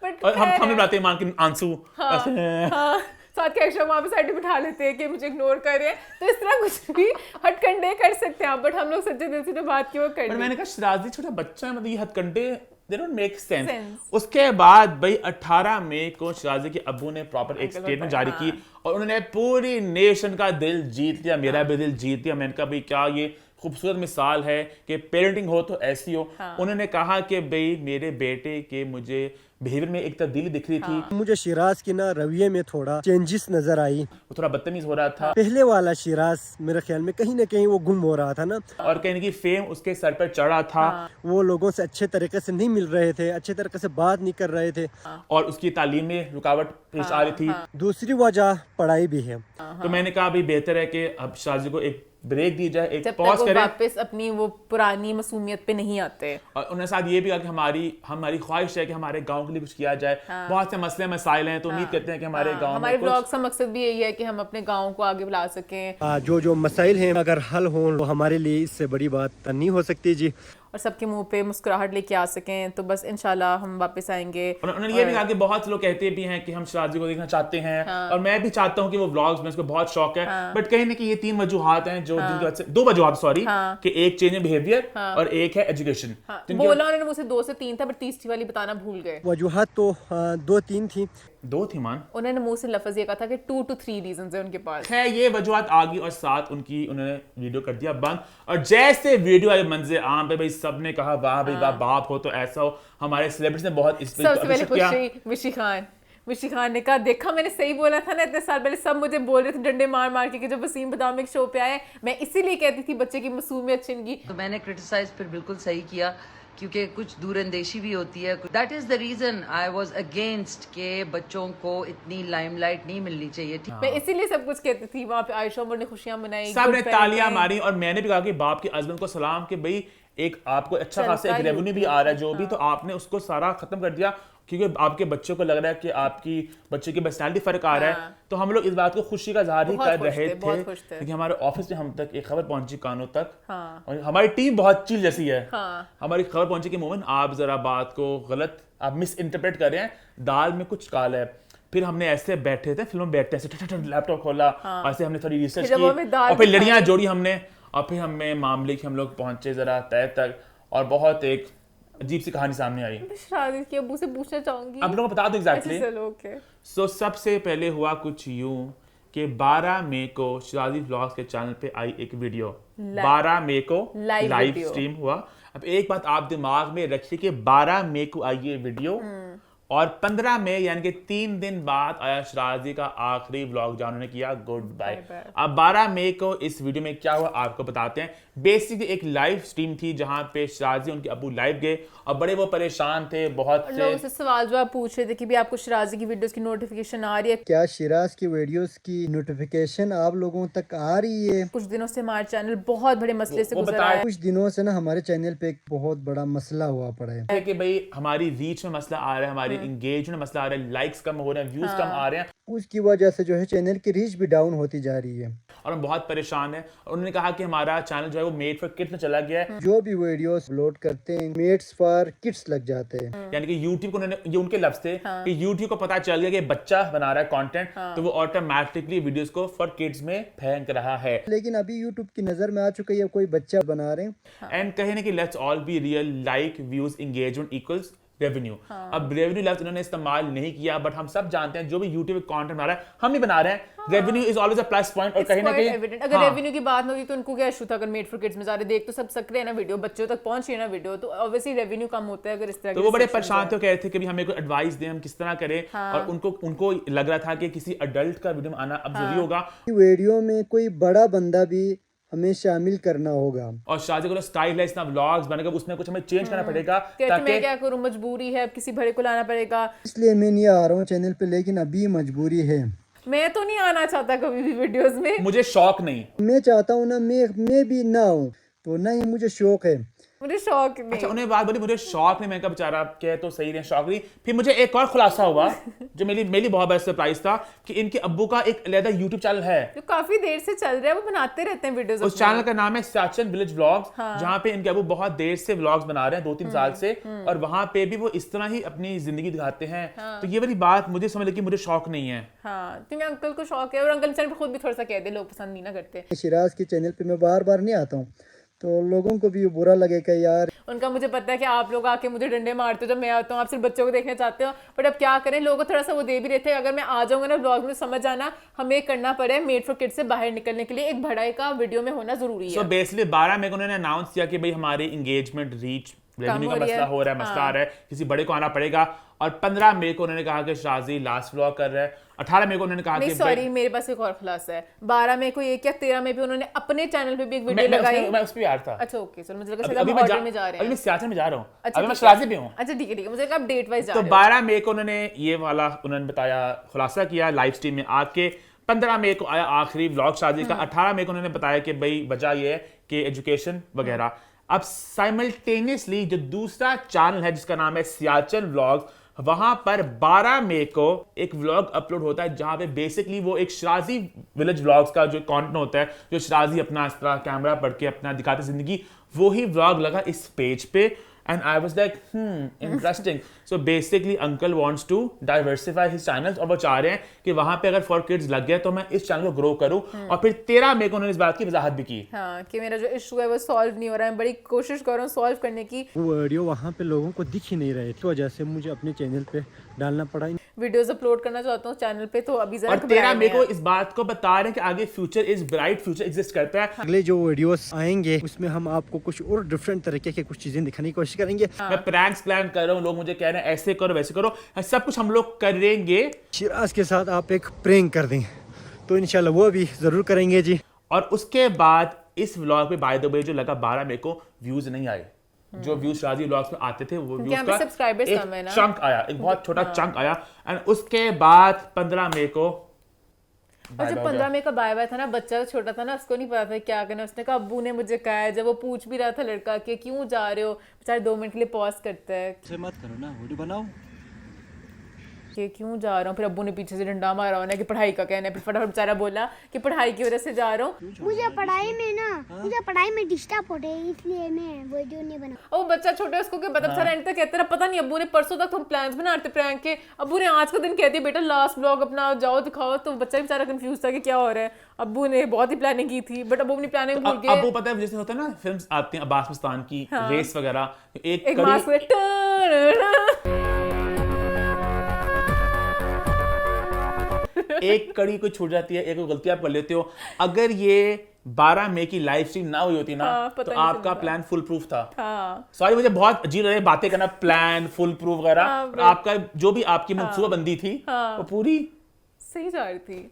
बट और हम बनाते हैं मान के आंसू हाँ साथ के अक्षर वहाँ पे साइड बिठा लेते हैं कि मुझे इग्नोर कर रहे हैं, तो इस तरह कुछ भी हथकंडे कर सकते हैं आप, बट हम लोग सच्चे दिल से जो बात की वो कर। मैंने कहा शराजी छोटा बच्चा है, मतलब ये हथकंडे they don't make sense. Sense. उसके बाद भाई 18 मई को शराजी के अब्बू ने प्रॉपर एक स्टेटमेंट जारी की और उन्होंने पूरी नेशन का दिल जीत लिया, मेरा भी दिल जीत लिया। मैंने कहा भाई क्या ये खूबसूरत मिसाल है कि पेरेंटिंग हो तो ऐसी हो। उन्होंने कहा कि भाई मेरे बेटे के मुझे बिहेवियर में एक तब्दीली दिख रही थी, मुझे शिराज की ना रवैये में थोड़ा चेंजेस नजर आई। वो थोड़ा बदतमीज हो रहा था पहले वाला शिराज मेरे ख्याल में कहीं ना कहीं वो गुम हो रहा था ना, और कहीं ना कहीं फेम उसके सर पर चढ़ा था वो लोगों से अच्छे तरीके से नहीं मिल रहे थे, अच्छे तरीके से बात नहीं कर रहे थे और उसकी तालीम में रुकावट पेश आ रही थी। दूसरी वजह पढ़ाई भी है। तो मैंने कहा भाई बेहतर है कि अब शराजी को एक ब्रेक दी जाए, एक जब पॉज तक वो करें। वापस अपनी वो पुरानी मासूमियत पे नहीं आते। और उन्होंने साथ ये भी कहा कि हमारी ख्वाहिश है कि हमारे गांव के लिए कुछ किया जाए। बहुत से मसले मसाइल हैं, तो उम्मीद करते हैं कि हमारे गांव हमारे में कुछ ब्लॉग का मकसद भी यही है कि हम अपने गाँव को आगे बढ़ा सकें। जो मसाइल हैं अगर हल हों तो हमारे लिए इससे बड़ी बात नहीं हो सकती जी, और सबके मुंह पे मुस्कुराहट लेके आ सकें, तो बस इंशाल्लाह हम वापस आएंगे। और उन्होंने ये भी कहा कि बहुत से लोग कहते भी हैं कि हम शराजी को देखना चाहते हैं और मैं भी चाहता हूं कि वो व्लॉग्स में, उसको बहुत शौक है, बट कहीं ना कहीं ये 3 वजूहात हैं जो जिनकी वजह से 2 वजूहात सॉरी कि एक चेंज इन बिहेवियर और एक है एजुकेशन। बोला उन्होंने मुझसे 2 से 3 था, बट तीसरी वाली बताना भूल गए। वजूहात तो 2-3 थी। 2 थी मान, उन्होंने मुंह से लफ्ज ये कहा था कि 2 to 3 रीजंस है उनके पास। खैर ये वजूहात आ गई और साथ उनकी उन्होंने वीडियो कर दिया बंद। और जैसे वीडियो आई मंजर आम पे भाई सबने कहा वाह भाई वाह, बाप हो तो ऐसा हो। हमारे सेलिब्रिटीज ने बहुत इस पे सबसे पहले appreciate किया। मिशी खान ने कहा देखा मैंने सही बोला था ना, इतने साल पहले सब मुझे बोल रहे थे डंडे मार मार के कि जब वसीम बदाम एक शो पे आए, मैं इसीलिए कहती थी बच्चे की मासूमियत छिन गई। तो मैंने क्रिटिसाइज फिर बिल्कुल सही किया क्योंकि कुछ दूरअंदेशी भी होती है। That is the reason I was against के बच्चों को इतनी लाइमलाइट नहीं मिलनी चाहिए। ठीक, मैं इसीलिए सब कुछ कहती थी। वहाँ पे आयशा उमर ने खुशियां मनाई, सब ने तालियां मारी और मैंने भी कहा कि बाप के हस्बैंड को सलाम कि भाई एक आपको अच्छा खासा एक रेवेन्यू भी आ रहा है जो भी, तो आपने उसको सारा खत्म कर दिया क्योंकि आपके बच्चों को लग रहा है कि आपकी बच्चे की पर्सनैलिटी फर्क आ रहा है। तो हम लोग इस बात को खुशी का इजहार ही कर रहे थे क्योंकि हमारे ऑफिस में हम तक एक खबर पहुंची कानों तक और हमारी टीम बहुत चिल जैसी है। हमारी खबर पहुंची कि मोमिन आप जरा बात को गलत आप मिस इंटरप्रेट कर रहे हैं, दाल में कुछ काला है। फिर हमने ऐसे बैठे थे फिल्म में बैठते ऐसे लैपटॉप खोला, ऐसे हमने थोड़ी रिसर्च की और फिर लड़ियां जोड़ी हमने और फिर हमें मामले की हम लोग पहुंचे जरा तय तक और बहुत एक अजीब सी कहानी सामने आई। शादी के अब्बू से पूछना चाहूंगी, आप लोगों को बता दो एग्जैक्टली। सो सबसे पहले हुआ कुछ यूं कि 12 मई को शराजी व्लॉग्स के चैनल पे आई एक वीडियो। 12 मई को लाइव स्ट्रीम हुआ। अब एक बात आप दिमाग में रखिए कि 12 मई को आई ये वीडियो और 15 मई यानी कि 3 दिन बाद आया शराजी का आखिरी व्लॉग जहां उन्होंने किया गुड बाय। अब 12 मई को इस वीडियो में क्या हुआ आपको बताते हैं। बेसिकली एक लाइव स्ट्रीम थी जहां पे शराजी उनके अब्बू लाइव गए और बड़े वो परेशान थे, बहुत से लोगों से सवाल जवाब पूछ रहे थे कि भी आपको शराजी की वीडियोस की नोटिफिकेशन आ रही है क्या? शिराज की वीडियोस की नोटिफिकेशन आप लोगों तक आ रही है? कुछ दिनों से हमारा चैनल बहुत बड़े मसले से गुजर रहा है। कुछ दिनों से ना हमारे चैनल पे एक बहुत बड़ा मसला हुआ पड़ा है कि भाई हमारी रीच में मसला आ रहा है, हमारी एंगेजमेंट में मसला आ रहा है, लाइक्स कम हो रहे हैं, व्यूज कम आ रहे हैं, उसकी वजह से जो है चैनल की रीच भी डाउन होती जा रही है और हम बहुत परेशान हैं। और उन्होंने कहा कि हमारा चैनल जो है वो मेड फॉर किड्स में चला गया है। जो भी वीडियोस अपलोड करते हैं मेड्स फॉर किड्स लग जाते हैं। यानी कि YouTube को उन्होंने, ये उनके लफ्ज थे कि YouTube को पता चल गया कि बच्चा बना रहा है कंटेंट, तो वो ऑटोमेटिकली वीडियोस को फॉर किड्स में फेंक रहा है। लेकिन अभी YouTube की नजर में आ चुका है कोई बच्चा बना रहे हैं। एंड कहीं ना कि let's all be real, like views engagement equals revenue. अब रेवेन्यू लफ्ज उन्होंने इस्तेमाल नहीं किया, बट हम सब जानते हैं जो भी यूट्यूब कंटेंट बना रहा है हम ही बना रहे हैं। Revenue is always a plus point. और कहीं ना कहीं अगर रेवेन्यू की बात होगी तो उनको क्या इशू था अगर मेड फॉर किड्स में सारे देख तो सब सक रहे हैं ना, वीडियो बच्चों तक पहुंच रही है ना वीडियो, तो ऑब्वियसली रेवेन्यू कम होता है अगर इस तरह। तो वो बड़े परेशान थे, कह रहे थे कि हमें कोई एडवाइस दें हम किस तरह करें। और उनको लग रहा था कि किसी अडल्ट का वीडियो में आना अब जरूरी होगा। वीडियो में कोई बड़ा बंदा भी हमें शामिल करना होगा और शादी को स्टाइल है इतना व्लॉग्स बनेगा उसमें कुछ हमें चेंज करना पड़ेगा ताकि मैं क्या करूं, मजबूरी है, अब किसी बड़े को लाना पड़ेगा, इसलिए मैं नहीं आ रहा हूं चैनल पे। लेकिन अभी मजबूरी है, मैं तो नहीं आना चाहता कभी भी वीडियोस में, मुझे शौक नहीं, मैं चाहता हूं ना मैं भी ना हूं, तो ना ही मुझे शौक है। मुझे शौक नहीं। अच्छा, उन्हें बात बोली, मुझे शौक नहीं। मैं कहा बेचारा कह तो सही नहीं, शौक नहीं। फिर मुझे एक और खुलासा हुआ जो मेरे लिए बहुत बड़ा सरप्राइज था कि इनके अब्बू का एक अलग यूट्यूब चैनल है जो काफी देर से चल रहा है, वो बनाते रहते हैं वीडियोस। उस चैनल का नाम है सियाचिन विलेज व्लॉग्स, जहाँ पे इनके अब्बू बहुत देर से व्लॉग्स बना रहे हैं, 2-3 साल से, और वहाँ पे भी वो इस तरह ही अपनी जिंदगी दिखाते हैं। तो ये वाली बात मुझे समझ लगी, मुझे शौक नहीं है। हाँ, तो मेरे अंकल को शौक है, और अंकल चैनल पे खुद भी थोड़ा सा कह दे, लोग पसंद नहीं ना करते। शिराज के चैनल पे मैं बार बार नहीं आता हूँ, तो लोगों को भी बुरा लगेगा यार। उनका मुझे पता है कि आप लोग आके मुझे डंडे मारते हो जब मैं आता हूँ, आप सिर्फ बच्चों को देखना चाहते हो, बट अब क्या करें, लोगों को थोड़ा सा वो दे भी रहे थे। अगर मैं आ जाऊंगा ना ब्लॉग में, समझ आना हमें करना पड़े मेड फॉर किड्स से बाहर निकलने के लिए एक बढ़ाई का वीडियो में होना जरूरी है। बेसिकली 12 मई को उन्होंने अनाउंस किया कि भाई हमारी एंगेजमेंट रीच रेवेन्यू का मसला हो रहा है, मसला आ रहा है, किसी बड़े को आना पड़ेगा। और 15 मई को उन्होंने कहा कि शाजी लास्ट व्लॉग कर रहा है। 18 मई को उन्होंने कहा कि सॉरी, मेरे पास एक और खुलासा है। 12 मई को ये क्या, 13 मई पे उन्होंने अपने चैनल पे भी एक वीडियो लगाई। मैं उस पे आ रहा था। अच्छा ओके, सर मुझे लगा शायद आप ऑर्डर में जा रहे हैं। अभी मैं सियाचिन में जा रहा हूँ, अच्छा, अभी मैं शाजी पे हूँ। अच्छा ठीक है, मुझे लगा आप डेट वाइज जा तो रहे हो। 12 मई को उन्होंने ये वाला उन्होंने बताया, खुलासा किया लाइव स्ट्रीम में आके। 15 मई को आया आखिरी व्लॉग शादी का। 18 मई को उन्होंने बताया कि भाई वजह ये है कि एजुकेशन वगैरह। अब साइमल्टेनियसली जो दूसरा चैनल है जिसका नाम है सियाचिन व्लॉग्स, वहां पर 12 मई को एक व्लॉग अपलोड होता है जहां पे बेसिकली वो एक शराजी विलेज व्लॉग्स का जो कंटेंट होता है, जो शराजी अपना इस तरह कैमरा पढ़ के अपना दिखाते जिंदगी, वो ही व्लॉग लगा इस पेज पे। And I was like, interesting. So basically, uncle wants to diversify his channels, और वो चाह रहे हैं कि वहां पे अगर for kids लग गया तो मैं इस चैनल को ग्रो करूं। और फिर 13 मई को उन्होंने इस बात की वजाहत भी की। हाँ, कि मेरा जो इशू है वो सॉल्व नहीं हो रहा है, मैं बड़ी कोशिश कर रहा हूँ सॉल्व करने की। वो वीडियो वहाँ पे लोगों को दिख ही नहीं रहे, इस वजह से मुझे अपने चैनल पे डालना पड़ा। वीडियोस अपलोड करना चाहता हूँ चैनल पे, तो अभी जरा और 13 मई को इस बात को बता रहे हैं कि आगे future is bright, future exist करता है। अगले जो वीडियोस आएंगे उसमें हम आपको कुछ और डिफरेंट तरीके के कुछ चीजें दिखाने की कोशिश करेंगे। मैं प्रैंक्स प्लान कर रहा हूँ, लोग मुझे कह रहे हैं ऐसे करो वैसे करो, सब कुछ हम लोग करेंगे। शिराज के साथ आप एक प्रैंक कर दें तो इंशाल्लाह वो भी जरूर करेंगे जी। और उसके बाद इस व्लॉग पे बाय द वे जो लगा 12 मई को व्यूज नहीं आए, जो व्यूज शादी व्लॉग्स में आते थे वो व्यूज का सब्सक्राइबर्स कम है ना, चंक आया, एक बहुत छोटा चंक आया। एंड उसके बाद 15 मई को, और जब 15 मई का बाय बाय था ना, बच्चा छोटा था ना, उसको नहीं पता था क्या करना। उसने कहा अब्बू ने मुझे कहा है, जब वो पूछ भी रहा था लड़का कि क्यों जा रहे हो, बेचारे 2 मिनट के लिए पॉज करता है, मत करो ना, वीडियो बनाओ कि क्यों जा रहा हूँ। फिर अब्बू ने पीछे से डंडा मारा होना कि पढ़ाई का कहना है, फिर फटाफट बेचारा बोला कि पढ़ाई की वजह से जा रहा हूँ। मुझे पढ़ाई में डिस्टर्ब होते हैं, इसलिए मैं वीडियो नहीं बना। और बच्चा छोटा है, उसको क्या पता, बेचारा एंड तक कहते रहा पता नहीं। अब्बू ने परसों तक हम प्लान्स बना रहे थे प्रैंक के, अब्बू ने आज का दिन कहती बेटा लास्ट ब्लॉग अपना जाओ दिखाओ, तो बच्चा बेचारा कंफ्यूज था कि क्या हो रहा है। अब्बू ने बहुत ही प्लानिंग की थी, बट अब्बू अपनी प्लानिंग भूल गए। अब्बू पता है जैसे होता है ना, फिल्म्स आती हैं अब्बास मस्तान की, रेस वगैरह, एक मास्क एक कड़ी कोई छूट जाती है, एक गलती आप कर लेते हो। अगर ये 12 मई की लाइव स्ट्रीम ना हुई होती ना, तो आपका प्लान फुल प्रूफ था। सॉरी, मुझे बहुत अजीब लग रहा है बातें करना, प्लान फुल प्रूफ वगैरह। आपका जो भी आपकी मनसूबाबंदी थी वो पूरी सही जा रही थी।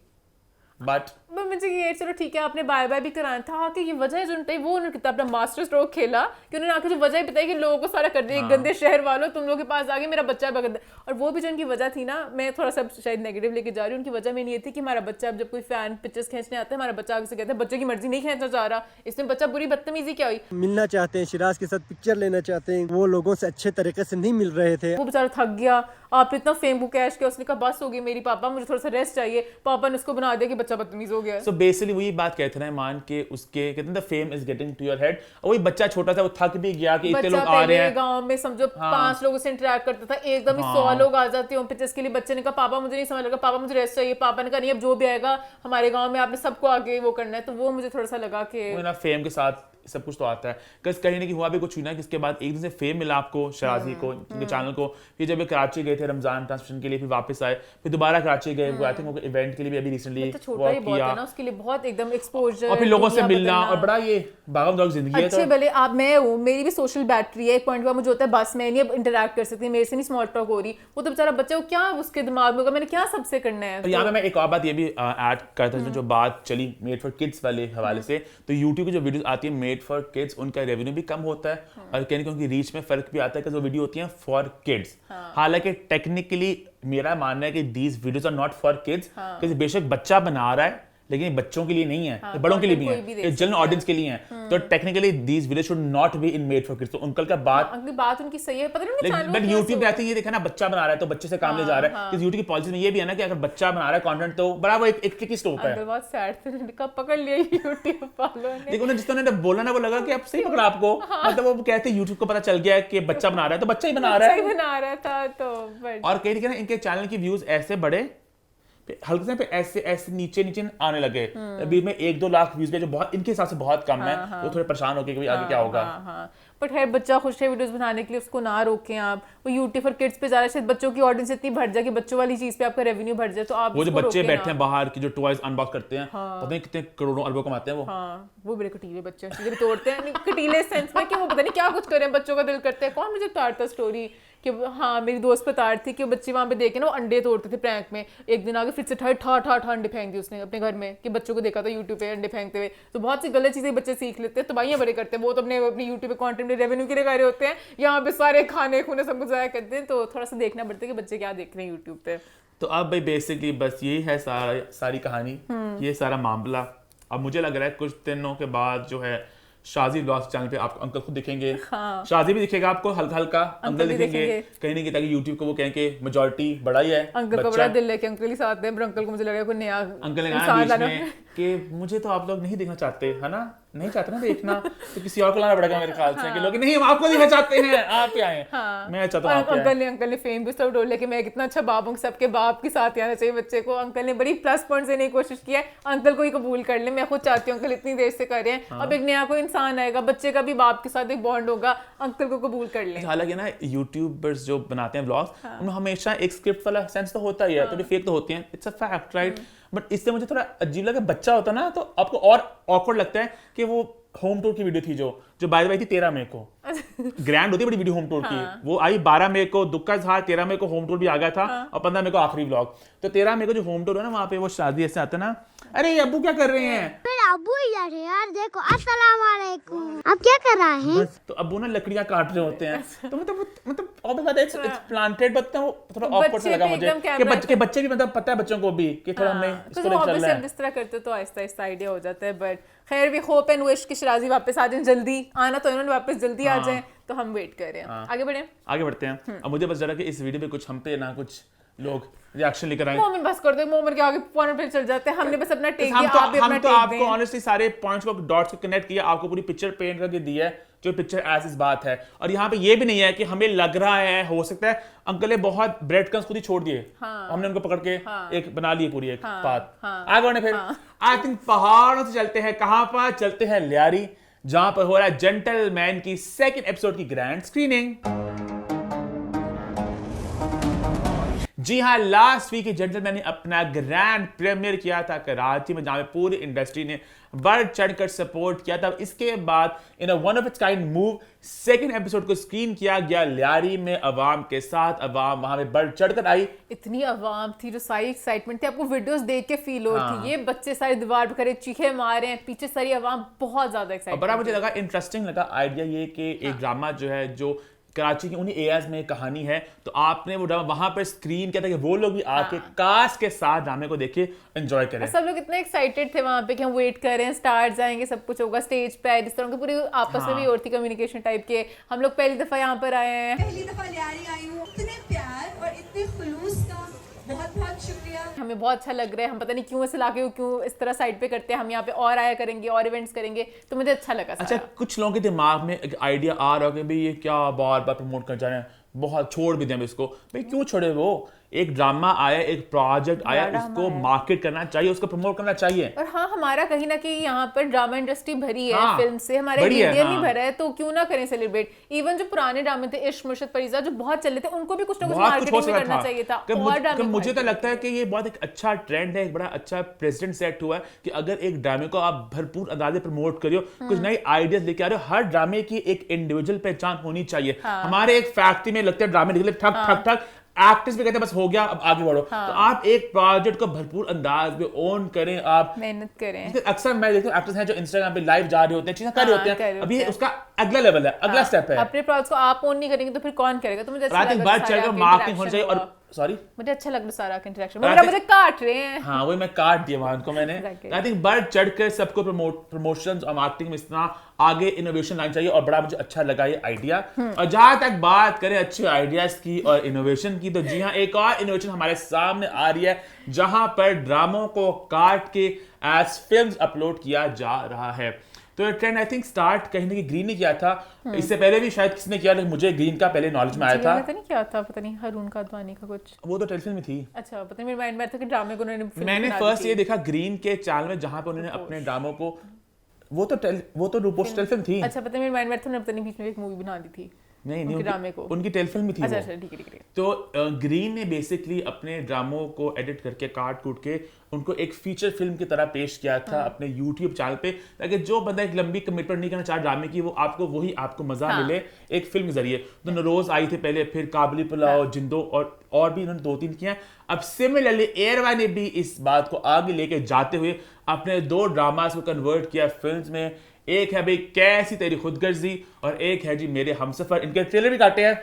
बट मुझे ये चलो ठीक है, आपने बाय बाय भी कराना था कि ये वजह है जो उन्होंने वो उन्होंने कितना अपना मास्टर स्ट्रोक खेला कि उन्होंने आके जो वजह बताई कि लोगों को सारा कर दिया, गंदे शहर वालों तुम लोगों के पास आगे मेरा बच्चा बगद। और वो भी जो उनकी वजह थी ना, मैं थोड़ा सा शायद नेगेटिव लेके जा रही हूँ, उनकी वजह मेरी ये थी कि हमारा बच्चा, अब जब कोई फैन पिक्चर्स खींचने आता है, हमारा बच्चा आगे से कहता है बच्चे की मर्जी नहीं खींचना चाह रहा, इसमें बच्चा बुरी बदतमीजी क्या हुई। मिलना चाहते हैं, शिराज के साथ पिक्चर लेना चाहते हैं, वो लोगों से अच्छे तरीके से नहीं मिल रहे थे। वो बेचारा थक गया, आप इतना फेम को कैश किया, उसने कहा बस हो गई मेरी पापा, मुझे थोड़ा सा रेस्ट चाहिए। पापा ने उसको बना दिया कि बच्चा बदतमीज हो गया। सो बेसिकली वही बात कहते हैं मान के उसके कहते हैं the fame is getting to your head. और वही बच्चा छोटा सा वो थक भी गया कि इतने लोग आ रहे हैं, गांव में समझो 5 लोगों से इंटरेक्ट करता था, एकदम ही 100 लोग आ जाते हो पिक्चर्स के लिए। बच्चे ने कहा पापा मुझे नहीं समझ लगा, पापा मुझे रेस्ट चाहिए। पापा ने कहा नहीं अब जो भी आएगा हमारे गाँव में आपने सबको आगे वो करना है। तो वो मुझे थोड़ा सा लगा कि फेम के साथ सब कुछ तो आता है। कहीं ना कहीं हुआ भी कुछ हुई ना कि इसके बाद एक दिन से फेम मिला आपको शराजी को, उनके चैनल को। फिर जब कराची गए थे रमजान ट्रांसमिशन के लिए, फिर वापस आए, फिर दोबारा कराची गए, आई थिंक वो इवेंट के लिए भी अभी रिसेंटली छोटा ही बहुत है ना, उसके लिए बहुत एकदम एक्सपोजर, और फिर लोगों से मिलना, और बड़ा ये भागम-दौड़ जिंदगी है। अच्छे भले आप, मैं हूँ, मेरी भी सोशल बैटरी है। एक पॉइंट पर मुझे होता है बस मैं नहीं अब इंटरेक्ट कर सकती, मेरे से नहीं स्मॉल टॉक हो रही। वो तो बेचारा बच्चा, क्या उसके दिमाग में होगा मैंने क्या सबसे करना है। यहाँ पे मैं एक और बात ये भी ऐड करता हूँ, जो बात चली मेड फॉर किड्स वाले हवाले से, तो यूट्यूब की जो वीडियोस आती है मेड फॉर किड्स, उनका रेवेन्यू भी कम होता है और कहने की उनकी रीच में फर्क भी आता है कि जो वीडियो होती हैं फॉर किड्स। हालांकि टेक्निकली मेरा मानना है कि these videos are not for kids, क्योंकि बेशक बच्चा बना रहा है लेकिन ये बच्चों के लिए नहीं है, ये बड़ों के लिए भी है, ये जनरल ऑडियंस के लिए है। तो technically these videos should not be in made for kids. तो अंकल का बात उनकी सही है, पता नहीं उनके चैनल बट YouTube पे आते हैं ये देखा ना, बच्चा बना रहा है तो बच्चे से काम ले जा रहा है। YouTube की पॉलिसी में ये भी है ना कि अगर बच्चा बना रहा है कंटेंट तो बराबर एक की स्टोप है। बहुत सैड थे, कब पकड़ लिया YouTube वालों ने। देखो ना, जिस तरह ने बोला ना वो लगा कि अब सही पकड़ा आपको। मतलब वो कहते हैं YouTube को पता चल गया कि बच्चा बना रहा है तो बच्चा ही बना रहा था तो और कहीं ना इनके चैनल की व्यूज ऐसे बढ़े, हल्के से पे ऐसे नीचे आने लगे। अभी में 1-2 लाख व्यूज पे जो बहुत इनके हिसाब से बहुत कम है। वो थोड़े परेशान हो गए कि आगे क्या होगा। बट खैर बच्चा खुश है वीडियोस बनाने के लिए, उसको ना रोकें आप। वो यूट्यूब फॉर किड्स पे ज़्यादा शायद बच्चों की ऑडियंस इतनी बढ़ जाए कि बच्चों वाली चीज पे आपका रेवेन्यू बढ़ जाए, तो आप वो जो बच्चे बैठे हैं बाहर की जो टॉयज अनबॉक्स करते हैं, पता नहीं कितने करोड़ों अरबों कमाते हैं वो बड़े कटीले बच्चे चीजें तोड़ते हैं। कटीले सेंस में कि वो पता नहीं क्या कुछ करें, बच्चों का दिल करता है। कौन मुझे बताता स्टोरी कि हाँ मेरी दोस्त बता रही थी कि बच्चे वहाँ पे देखे ना वो अंडे तोड़ते थे प्रैंक में। एक दिन आगे फिर से ठा अंडे फेंक दी उसने अपने घर में, कि बच्चों को देखा था यूट्यूब पे अंडे फेंकते हुए। तो बहुत सी गलत चीजें बच्चे सीख लेते हैं, तबाहियां बड़े करते हैं। वो तो अपने यूट्यूब पे कंटेंट रेवेन्यू के लिए कर रहे होते हैं, यहाँ पे सारे खाने खूने सब कुछ ज़ाया करते हैं। तो थोड़ा सा देखना पड़ता है कि बच्चे क्या देख रहे हैं यूट्यूब पे। तो अब भाई बेसिकली बस यही है सारी कहानी, ये सारा मामला। अब मुझे लग रहा है कुछ दिनों के बाद जो है शाजी व्लॉग्स चैनल पे आपको अंकल खुद दिखेंगे। शाजी भी दिखेगा आपको हल्का, अंकल दिखेंगे कहीं नहीं, ताकि यूट्यूब को वो कहें कि मेजॉरिटी बड़ा ही है। अंकल को बड़ा दिल है कि अंकल ही साथ हैं, पर अंकल को मुझे लगा कोई नया अंकल ने कहा बीच में कि मुझे तो आप लोग नहीं देखना चाहते है ना, नहीं चाहते ना देखना, तो किसी और को लाना पड़ेगा मेरे ख्याल से कि लोग नहीं हम आपको देखना चाहते हैं, आप क्या हैं। मैं चाहता हूं अंकल ने फेम भी सब डोल लेके मैं कितना अच्छा बाप हूं, सबके बाप के साथ आना चाहिए बच्चे को। अंकल ने बड़ी प्लस पॉइंट देने की कोशिश की है, अंकल को ही कबूल कर ले। मैं खुद चाहती हूँ अंकल इतनी देर से कर रहे हैं, अब एक नया कोई इंसान आएगा, बच्चे का भी बाप के साथ एक बॉन्ड होगा, अंकल को कबूल कर ले। हालांकि ना यूट्यूबर्स जो बनाते हैं व्लॉग्स उनमें हमेशा एक स्क्रिप्ट वाला सेंस तो होता ही है, थोड़ी फेक तो होती है, it's a fact right. But इससे मुझे थोड़ा अजीब लगा, बच्चा होता ना तो आपको और ऑकवर्ड लगता है कि वो होम टूर की वीडियो थी जो बाय द वे थी 13 मई को। ग्रैंड होती है बड़ी वीडियो होम टूर की, वो आई 12 मई को, दुख का इजहार 13 मई को होम टूर भी आ गया था और 15 मई को आखिरी व्लॉग। तो 13 मई को जो होम टूर है ना, वहाँ पे वो शादी ऐसे आता ना, अरे अब्बू क्या कर रहे हैं, मेरे अब्बू यार देखो अस्सलाम वालेकुम, आप क्या कर रहे हैं। तो अब्बू ना लकड़ियां काट रहे होते हैं। तो मतलब ऑब्वियसली इट्स प्लांटेड, बट वो थोड़ा ऑकवर्ड सा लगा मुझे कि बच्चे भी मतलब पता है बच्चों को भी कि थोड़ा हमें इस तरह चल रहा है, इस तरह करते तो आहिस्ता आइडिया हो जाता है। बट खैर भी होप एंड विश कि शिराजी वापस आ जाए जल्दी, आना तो इन्होंने वापस जल्दी आ जाए, तो हम वेट कर रहे हैं। आगे बढ़ते हैं। अब मुझे बस जरा कि इस वीडियो पे कुछ हम पे ना कुछ लोग रिएक्शन लेकर आए। मोमिन बस कर दो, मोमिन के आगे पॉइंट पे चल जाते हैं, हमने बस अपना टेक दिया, आप भी अपना टेक दें। आपको ऑनेस्टली सारे पॉइंट्स को डॉट्स को कनेक्ट किया, आपको पूरी पिक्चर पेंट करके दी है जो पिक्चर एज इस बात है। और यहाँ पे ये भी नहीं है कि हमें लग रहा है, हो सकता है अंकल ने बहुत ब्रेड क्रम्स खुद ही छोड़ दिए, हमने उनको पकड़ के एक बना ली पूरी एक बात। आगे बढ़ने फिर आई थिंक पहाड़ों से चलते हैं, कहां पर चलते हैं, लियारी, जहां पर हो रहा है जेंटलमैन की 2nd एपिसोड की ग्रैंड स्क्रीनिंग। जी हाँ, लास्ट वीक जेंटलमैन ने अपना ग्रैंड प्रीमियर किया था कराची में, जहां पूरी इंडस्ट्री ने बढ़ चढ़कर सपोर्ट किया था। इसके बाद in one of its kind move 2nd episode को स्क्रीन किया गया लियारी में अवाम के साथ। अवाम वहां पे बढ़ चढ़कर आई, इतनी अवाम थी, जो सारी एक्साइटमेंट थी, आपको वीडियोस देख के फील हो रही थी। ये बच्चे सारे दीवार पे खड़े चीखे मारे हैं, पीछे सारी अवाम बहुत ज्यादा एक्साइटेड। बड़ा मुझे लगा इंटरेस्टिंग लगा आइडिया ये कि एक ड्रामा जो है जो कराची की उन्हीं एरियाज में कहानी है, तो आपने वो ड्रामा वहां पर स्क्रीन किया था कि वो लोग भी आके कास्ट के साथ ड्रामे को देखे एंजॉय करें। सब लोग इतने एक्साइटेड थे वहां पे कि हम वेट कर रहे हैं, स्टार्स आएंगे, सब कुछ होगा, स्टेज पे जिस तरह के पूरी आपस में भी और थी कम्युनिकेशन टाइप के। हम लोग पहली दफा यहाँ पर आए हैं, पहली दफा लियारी आई हूँ, इतने प्यार और इतने खुलूस का बहुत शुक्रिया। हमें बहुत अच्छा लग रहा है, हम पता नहीं क्यों ऐसे लाके क्यों इस तरह साइड पे करते हैं, हम यहाँ पे और आया करेंगे और इवेंट्स करेंगे, तो मुझे अच्छा लगा। अच्छा, कुछ लोगों के दिमाग में एक आइडिया आ रहा है कि भाई ये क्या बार बार प्रमोट कर जा रहे हैं, बहुत छोड़ भी दें इसको। भाई क्यों छोड़े, वो एक ड्रामा आया, एक प्रोजेक्ट आया, उसको मार्केट करना चाहिए, उसको प्रमोट करना चाहिए। और हाँ, हमारा कहीं ना कहीं यहाँ पर ड्रामा इंडस्ट्री भरी है फिल्म से, हमारे इंडिया नहीं भरा है, तो क्यों ना करें सेलिब्रेट। इवन जो पुराने ड्रामे थे, इश्क मुर्शिद फरीजा, जो बहुत चले थे, उनको भी कुछ ना कुछ मार्केटिंग में करना चाहिए था। और मुझे तो लगता है कि ये बहुत एक अच्छा ट्रेंड है, एक बड़ा अच्छा प्रेसिडेंट सेट हुआ है कि अगर एक ड्रामे को आप भरपूर अंदाजे प्रमोट करियो, कुछ नए आइडियाज लेके आ रहे हो, हर ड्रामे की एक इंडिविजुअल पहचान होनी चाहिए। हमारे एक फैक्ट्री में लगता है ड्रामे निकले ठक ठक ठक, एक्टर्स भी कहते हैं बस हो गया अब आगे बढ़ो। तो आप एक प्रोजेक्ट को भरपूर अंदाज में ओन करें, आप मेहनत करें। अक्सर मैं देखता हूं एक्टर्स हैं जो इंस्टाग्राम पे लाइव जा रहे होते हैं, चीजें कर रहे होते हैं, अभी उसका अगला लेवल है, अगला स्टेप है। अपने प्रोजेक्ट को आप ओन नहीं करेंगे तो फिर कौन करेगा। तो मुझे अच्छा लगा बात चल रही है मार्केटिंग होनी चाहिए, और सॉरी मुझे अच्छा लग रहा सारा का इंटरेक्शन, मगर मुझे काट रहे हैं। हाँ वही मैं काट दिया वहां उनको मैंने। आई थिंक बढ़ चढ़कर सबको प्रमोशंस और मार्केटिंग में इतना आगे इनोवेशन लाना चाहिए और बड़ा मुझे अच्छा लगा ये आइडिया। और जहां तक बात करें अच्छे आइडियाज की और इनोवेशन की, तो जी हाँ एक और इनोवेशन हमारे सामने आ रही है जहां पर ड्रामों को काट के एज फिल्म्स अपलोड किया जा रहा है। तो ये ट्रेंड आई थिंक स्टार्ट कहीं ना कहीं ग्रीन ने किया था, इससे पहले भी शायद किसी ने किया, लेकिन मुझे ग्रीन का पहले नॉलेज में आया था। पता नहीं क्या था, पता नहीं हरून का अडवाणी का कुछ, वो तो टेलीफिल्म में थी। अच्छा पता नहीं, मेरे माइंड में था कि ड्रामे को उन्होंने मैंने फर्स्ट ये देखा ग्रीन के चैनल में जहां पे उन्होंने अपने ड्रामों को, वो तो रूपोश टेलीफिल्म थी। अच्छा पता नहीं, मेरे माइंड में था उन्होंने पता नहीं बीच में एक मूवी बना दी थी। नहीं ड्रामे को उनकी टेलीफिल्म थी। अच्छा ठीक है। तो ग्रीन ने बेसिकली अपने ड्रामों को एडिट करके काट कूट के उनको एक फीचर फिल्म की तरह पेश किया था अपने यूट्यूब चैनल पे, ताकि जो बंदा एक लंबी कमिटमेंट नहीं करना चाह ड्रामे की, वो आपको मजा मिले एक फिल्म के जरिए। तो नरोज आई थी पहले, फिर काबुली पुलाव, जिंदो और भी इन्होंने 2-3 किया। अब सिमिलरली एयरवाई ने भी इस बात को आगे लेके जाते हुए अपने 2 ड्रामास को कन्वर्ट किया फिल्म्स में। एक है भाई कैसी तेरी खुदगर्जी और एक है जी मेरे हमसफर। इनके ट्रेलर भी काटे हैं।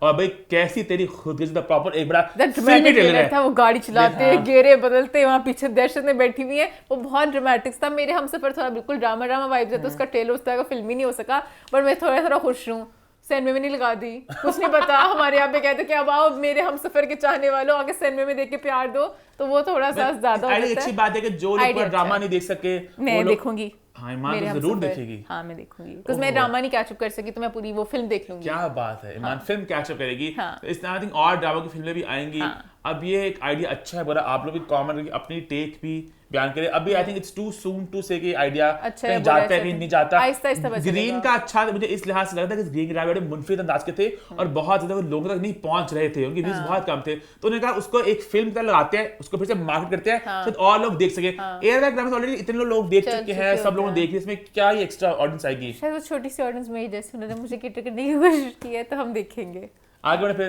और भाई कैसी तेरी खुदगर्जी द प्रॉपर एक बड़ा फिल्मी ट्रेलर है। वो गाड़ी चलाते गेरे बदलते, वहां पीछे दहशत में बैठी हुई है, वो बहुत ड्रामेटिक था। मेरे हमसफर थोड़ा बिल्कुल ड्रामा वाइब्स है, तो उसका ट्रेलर उस तरह का फिल्म ही नहीं हो सका, पर मैं थोड़ा खुश हूँ। सिनेमा में नहीं लगा दी, कुछ नहीं पता। हमारे यहाँ पे कहते कि अब आओ मेरे हमसफर के चाहने वालों, आगे सिनेमा में देख के प्यार दो, तो वो थोड़ा सा ज्यादा होता है। अच्छी बात है कि जो लोग ड्रामा नहीं देख सके मैं देखूंगी। हाँ ईमान तो जरूर देखेगी। हाँ मैं देखूंगी, क्योंकि मैं ड्रामा नहीं कैचअप कर सकी, तो मैं पूरी वो फिल्म देख लूंगी। क्या बात है, ईमान फिल्म कैचअप करेगी। तो इस तरह आई थिंक और ड्रामा की फिल्में भी आएंगी। अब ये एक आइडिया अच्छा है, बुरा आप लोग भी कॉमन करके अपनी टेक भी बयान करें। अभी I think it's too soon to say कि आइडिया कहीं जाता है कहीं नहीं जाता। ग्रीन का अच्छा मुझे इस लिहाज से लगता है कि ग्रीन के बड़े मुनफरिद अंदाज के थे और बहुत ज्यादा लोगों तक नहीं पहुंच रहे थे, उनके व्यूज बहुत कम थे। तो उन्होंने कहा उसको एक फिल्म की तरह लगाते हैं, उसको फिर से मार्केट करते हैं शायद और लोग देख सके। एयरबैग ड्रामा ऑलरेडी इतने लोग देख चुके हैं, सब लोगों ने देख लिया, इसमें क्या ही एक्स्ट्रा ऑडियंस आएगी। शायद वो छोटी सी ऑडियंस में जैसे उन्होंने मुझे कैटर करने की कोशिश की है, तो हम देखेंगे। आगे बढ़े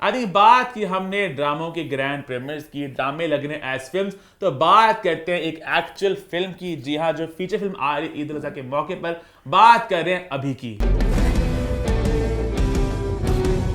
आई थिंक बात की हमने ड्रामों के ग्रैंड प्रीमियर्स की, ड्रामे लगने एज फिल्म्स, तो बात करते हैं एक एक्चुअल फिल्म की। जी हाँ, जो फीचर फिल्म आ रही ईद उल अज़हा के मौके पर, बात कर रहे हैं अभी की।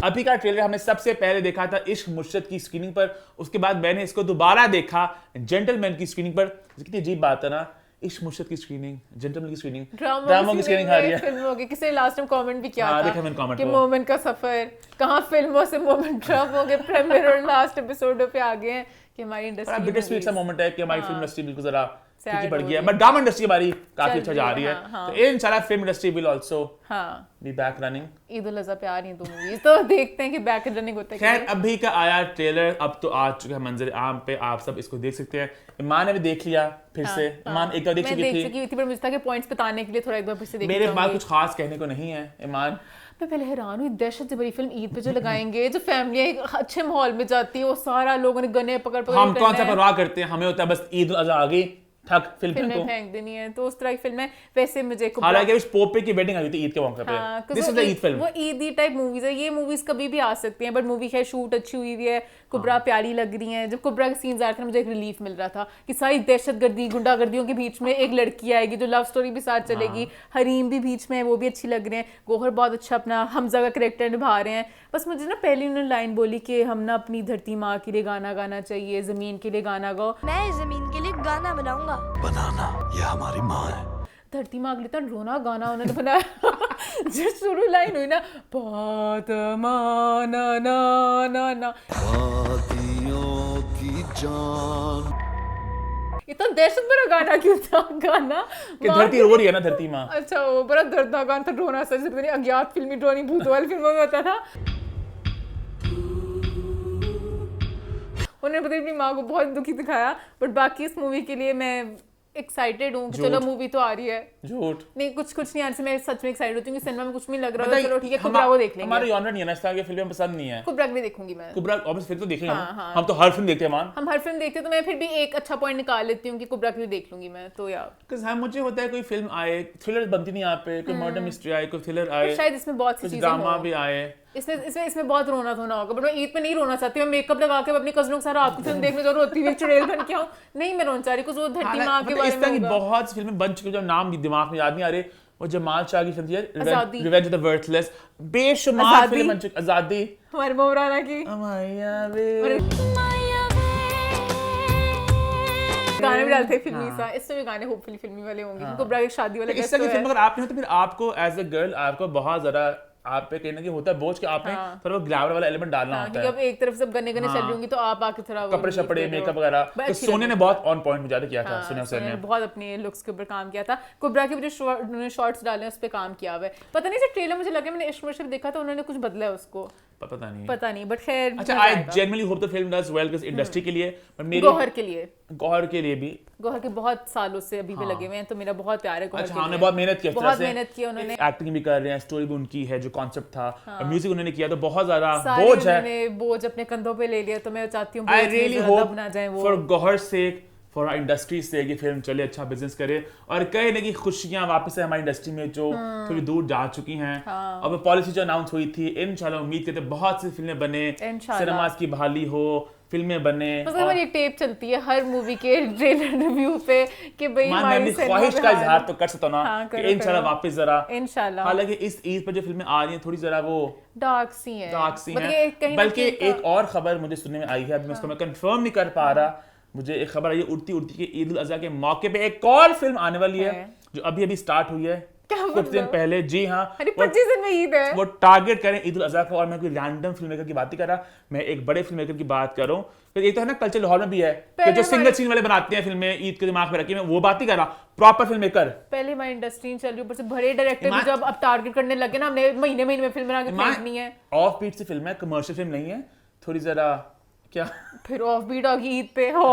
अभी का ट्रेलर हमने सबसे पहले देखा था इश्क मुर्शद की स्क्रीनिंग पर, उसके बाद मैंने इसको दोबारा देखा जेंटलमैन की स्क्रीनिंग पर। कितनी अजीब बात है ना, इश्क मुर्शद की स्क्रीनिंग, जेंटलमैन की स्क्रीनिंग, ड्रामा की स्क्रीनिंग आ रही है। फिल्मों की किसी ने लास्ट में कमेंट भी किया था देखा मैंने कमेंट कि मोमेंट का सफर, कहां फिल्मों से मोमेंट ड्रॉप हो गए, प्रीमियर और लास्ट एपिसोडों पे आ गए हैं कि हमारी इंडस्ट्री बिटर स्वीट सा मोमेंट है कि हमारी फिल्म इंडस्ट्री बिल्कुल जरा फीकी पड़ गई है, बट ड्रामा इंडस्ट्री हमारी काफी अच्छा जा रही है। तो इंशाल्लाह film industry will also be back running. Eid ul Azha पे आ रही हैं 2 मूवीज, तो देखते हैं कि बैक रनिंग होता है। खैर अभी का आया ट्रेलर, अब तो आ चुका है मंजर आम पे, आप सब इसको देख सकते हैं। ईमान ने भी देख लिया फिर से। ईमान एक बार देख चुकी थी, पर मुझे था कि पॉइंट्स बताने के लिए थोड़ा एक बार फिर से देखना। मेरे पास कुछ खास कहने को नहीं है। ईमान मैं पहले हैरान हुई, दहशत से बड़ी फिल्म ईद पे जो लगाएंगे, जो फैमिलियां अच्छे माहौल में जाती है, वो सारा लोगों ने गने पकड़ हम कौन सा परवाह करते हैं, हमें होता है बस ईद उल अज़हा आ गई ठक फिल्म फेंक देनी है, तो उस तरह की फिल्म है। वैसे मुझे हालांकि उस पोपे की वेडिंग आई थी ईद के मौके पे, this is the Eid film. वो ईदी टाइप मूवीज है, ये मूवीज कभी भी आ सकती हैं, बट मूवी है शूट अच्छी हुई है, कुबरा प्यारी लग रही है। जब कुबरा के सीन्स आ रहे थे मुझे एक रिलीफ मिल रहा था कि सारी दहशतगर्दी गुंडागर्दियों के बीच में एक लड़की आएगी जो लव स्टोरी भी साथ चलेगी, हरीम भी बीच में है, वो भी अच्छी लग रहे हैं। गोहर बहुत अच्छा अपना हमजा का कैरेक्टर निभा रहे हैं। बस मुझे ना पहले उन्होंने लाइन बोली कि हम ना अपनी धरती माँ के लिए गाना गाना चाहिए, जमीन के लिए गाना गाओ। मैं जमीन के लिए गाना बनाऊंगा। बनाना ये हमारी माँ है। धरती माँ के लिए तो रोना गाना उन्होंने बनाया। जो शुरू लाइन हुई ना, फातिमा ना ना ना ना, वादियों की जान, ये तो दहशत भरा गाना क्यों था? गाना कि धरती रो रही है ना, धरती माँ। अच्छा वो बड़ा दर्दनाक गाना था, रोना सा जैसे पता नहीं अज्ञात फिल्मी ड्रोनी भूत वाली फिल्मों में होता था। उन्होंने पता अपनी माँ को बहुत दुखी दिखाया, बट बाकी इस मूवी के लिए मैं एक्साइटेड हूँ कि चलो मूवी तो आ रही है। झूठ नहीं, कुछ नहीं आने से मैं सच में एक्साइटेड होती हूँ कि सिनेमा में कुछ नहीं लग रहा है, चलो ठीक है कुबरा वो देख लेंगे। हमारा जॉनर नहीं है ना, इस तरह की फिल्में पसंद नहीं है। कुबरा भी देखूंगी मैं, कुबरा ऑब्वियसली फिर तो देखेंगे हम तो हर फिल्म देखते हैं मान, हम हर फिल्म देखते हैं, तो मैं फिर भी एक अच्छा पॉइंट निकाल लेती हूँ कि कुबरा की भी देख लूंगी मैं। तो यार हाँ मुझे होता है कोई फिल्म आए, थ्रिलर बनती नहीं यहाँ पे, कोई मर्डर मिस्ट्री आए, कोई थ्रिलर आए, शायद इसमें बहुत सी चीजें ड्रामा भी आए, इसमें बहुत रोना धोना होगा, बट मैं ईद पे नहीं रोना चाहती। मैं मेकअप लगा के अपनी कजनों के साथ आपकी फिल्म देखने जरूर होती है, चुड़ैल बन के आऊं, नहीं मैं रोना चाह रही, कुछ वो धरती माँ के बारे में। बहुत सी फिल्में बन चुकी, जब नाम दिमाग में याद नहीं आ रहे, वो जमाल शाह की फिल्म थी आज़ादी। रिवेंज ऑफ द वर्थलेस, बेशुमार आज़ादी। फिल्म बन चुकी। आज़ादी, हमारे मोहराना की गाने भी डालते हैं फिल्मी सा, इसमें भी गाने होपफुली फिल्मी वाले होंगे क्योंकि कुबरा की शादी वाला इस तरह की फिल्म अगर आपने हो तो फिर आपको एज अ गर्ल आपको बहुत ज्यादा आप पे कहीं ना कहीं होता है बोझ कि आपने थोड़ा ग्लैमर वाला एलिमेंट डालना होता क्योंकि है। अब एक तरफ सब गन्ने चल रही होंगी तो आप आके थोड़ा कपड़े शपड़े मेकअप वगैरह, तो सोने ने बहुत ऑन पॉइंट में ज्यादा किया था। सोनिया हुसैन ने बहुत अपने लुक्स के ऊपर काम किया था। कुबरा के जो उन्होंने शॉर्ट्स डाले हैं उस पे काम किया हुआ है। पता नहीं से ट्रेलर मुझे लगा, मैंने इश्क मुश्क देखा तो उन्होंने कुछ बदला है उसको, पता नहीं बट खैर। अच्छा, I genuinely hope the film does well किस इंडस्ट्री के लिए, पर मेरी गौहर के लिए भी गौहर के बहुत सालों से अभी भी लगे हुए हैं, तो मेरा बहुत प्यार है गौहर के लिए। उन्होंने बहुत मेहनत की, बहुत मेहनत की उन्होंने, एक्टिंग भी कर रहे हैं, स्टोरी भी उनकी है जो कॉन्सेप्ट था, और म्यूजिक उन्होंने किया, तो बहुत ज्यादा बोझ है, बोझ अपने कंधों पे ले लिया। तो मैं चाहती हूँ आई रियली होप ना जाए वो, for Gauhar sake, for industry से कि फिल्म चले, अच्छा बिजनेस करे, और कहीं ना कहीं खुशियां वापस से हमारी इंडस्ट्री में जो थोड़ी दूर जा चुकी हैं। अब पॉलिसी जो अनाउंस हुई थी, इंशाल्लाह उम्मीद करते हैं बहुत सी फिल्में बने, सिनेमास की बहाली हो, फिल्में बने। हमारी टेप चलती है हर मूवी के ट्रेलर रिव्यू पे कि भाई मैं अपनी ख्वाहिश का इजहार तो कर सकता हूँ ना कि इंशाल्लाह वापस जरा, इंशाल्लाह। हालांकि इस ईद पर जो फिल्में आ रही हैं थोड़ी जरा वो डार्क सी हैं, बल्कि एक और खबर मुझे सुनने में आई है, अभी मैं उसको मैं कंफर्म नहीं कर पा रहा, मुझे एक खबर आई है उड़ती उड़ती कि ईद उल अज़हा के मौके पे एक और फिल्म आने वाली है जो अभी अभी स्टार्ट हुई है कुछ दिन पहले। जी हाँ, 25 दिन में ईद है। वो टारगेट करें ईद उल अज़हा को, और मैं कोई रैंडम फिल्म मेकर की बात नहीं कर रहा, मैं एक बड़े फिल्म मेकर की बात कर रहा हूँ। एक तो है ना कल्चर लाहौर में भी है कि जो सिंगल सीन वाले बनाते हैं फिल्में ईद के दिमाग में रखी, मैं वो बात नहीं कर रहा, प्रॉपर फिल्म मेकर। पहले हमारी इंडस्ट्री चल रही, ऊपर से बड़े डायरेक्टर भी जब अब टारगेट करने लगे ना, हमने महीने में फिल्म बना के फेंकनी है। ऑफ बीट सी फिल्म है, कमर्शियल फिल्म नहीं है, थोड़ी जरा क्या फिर ऑफ बीट आ गई ईद पे। हो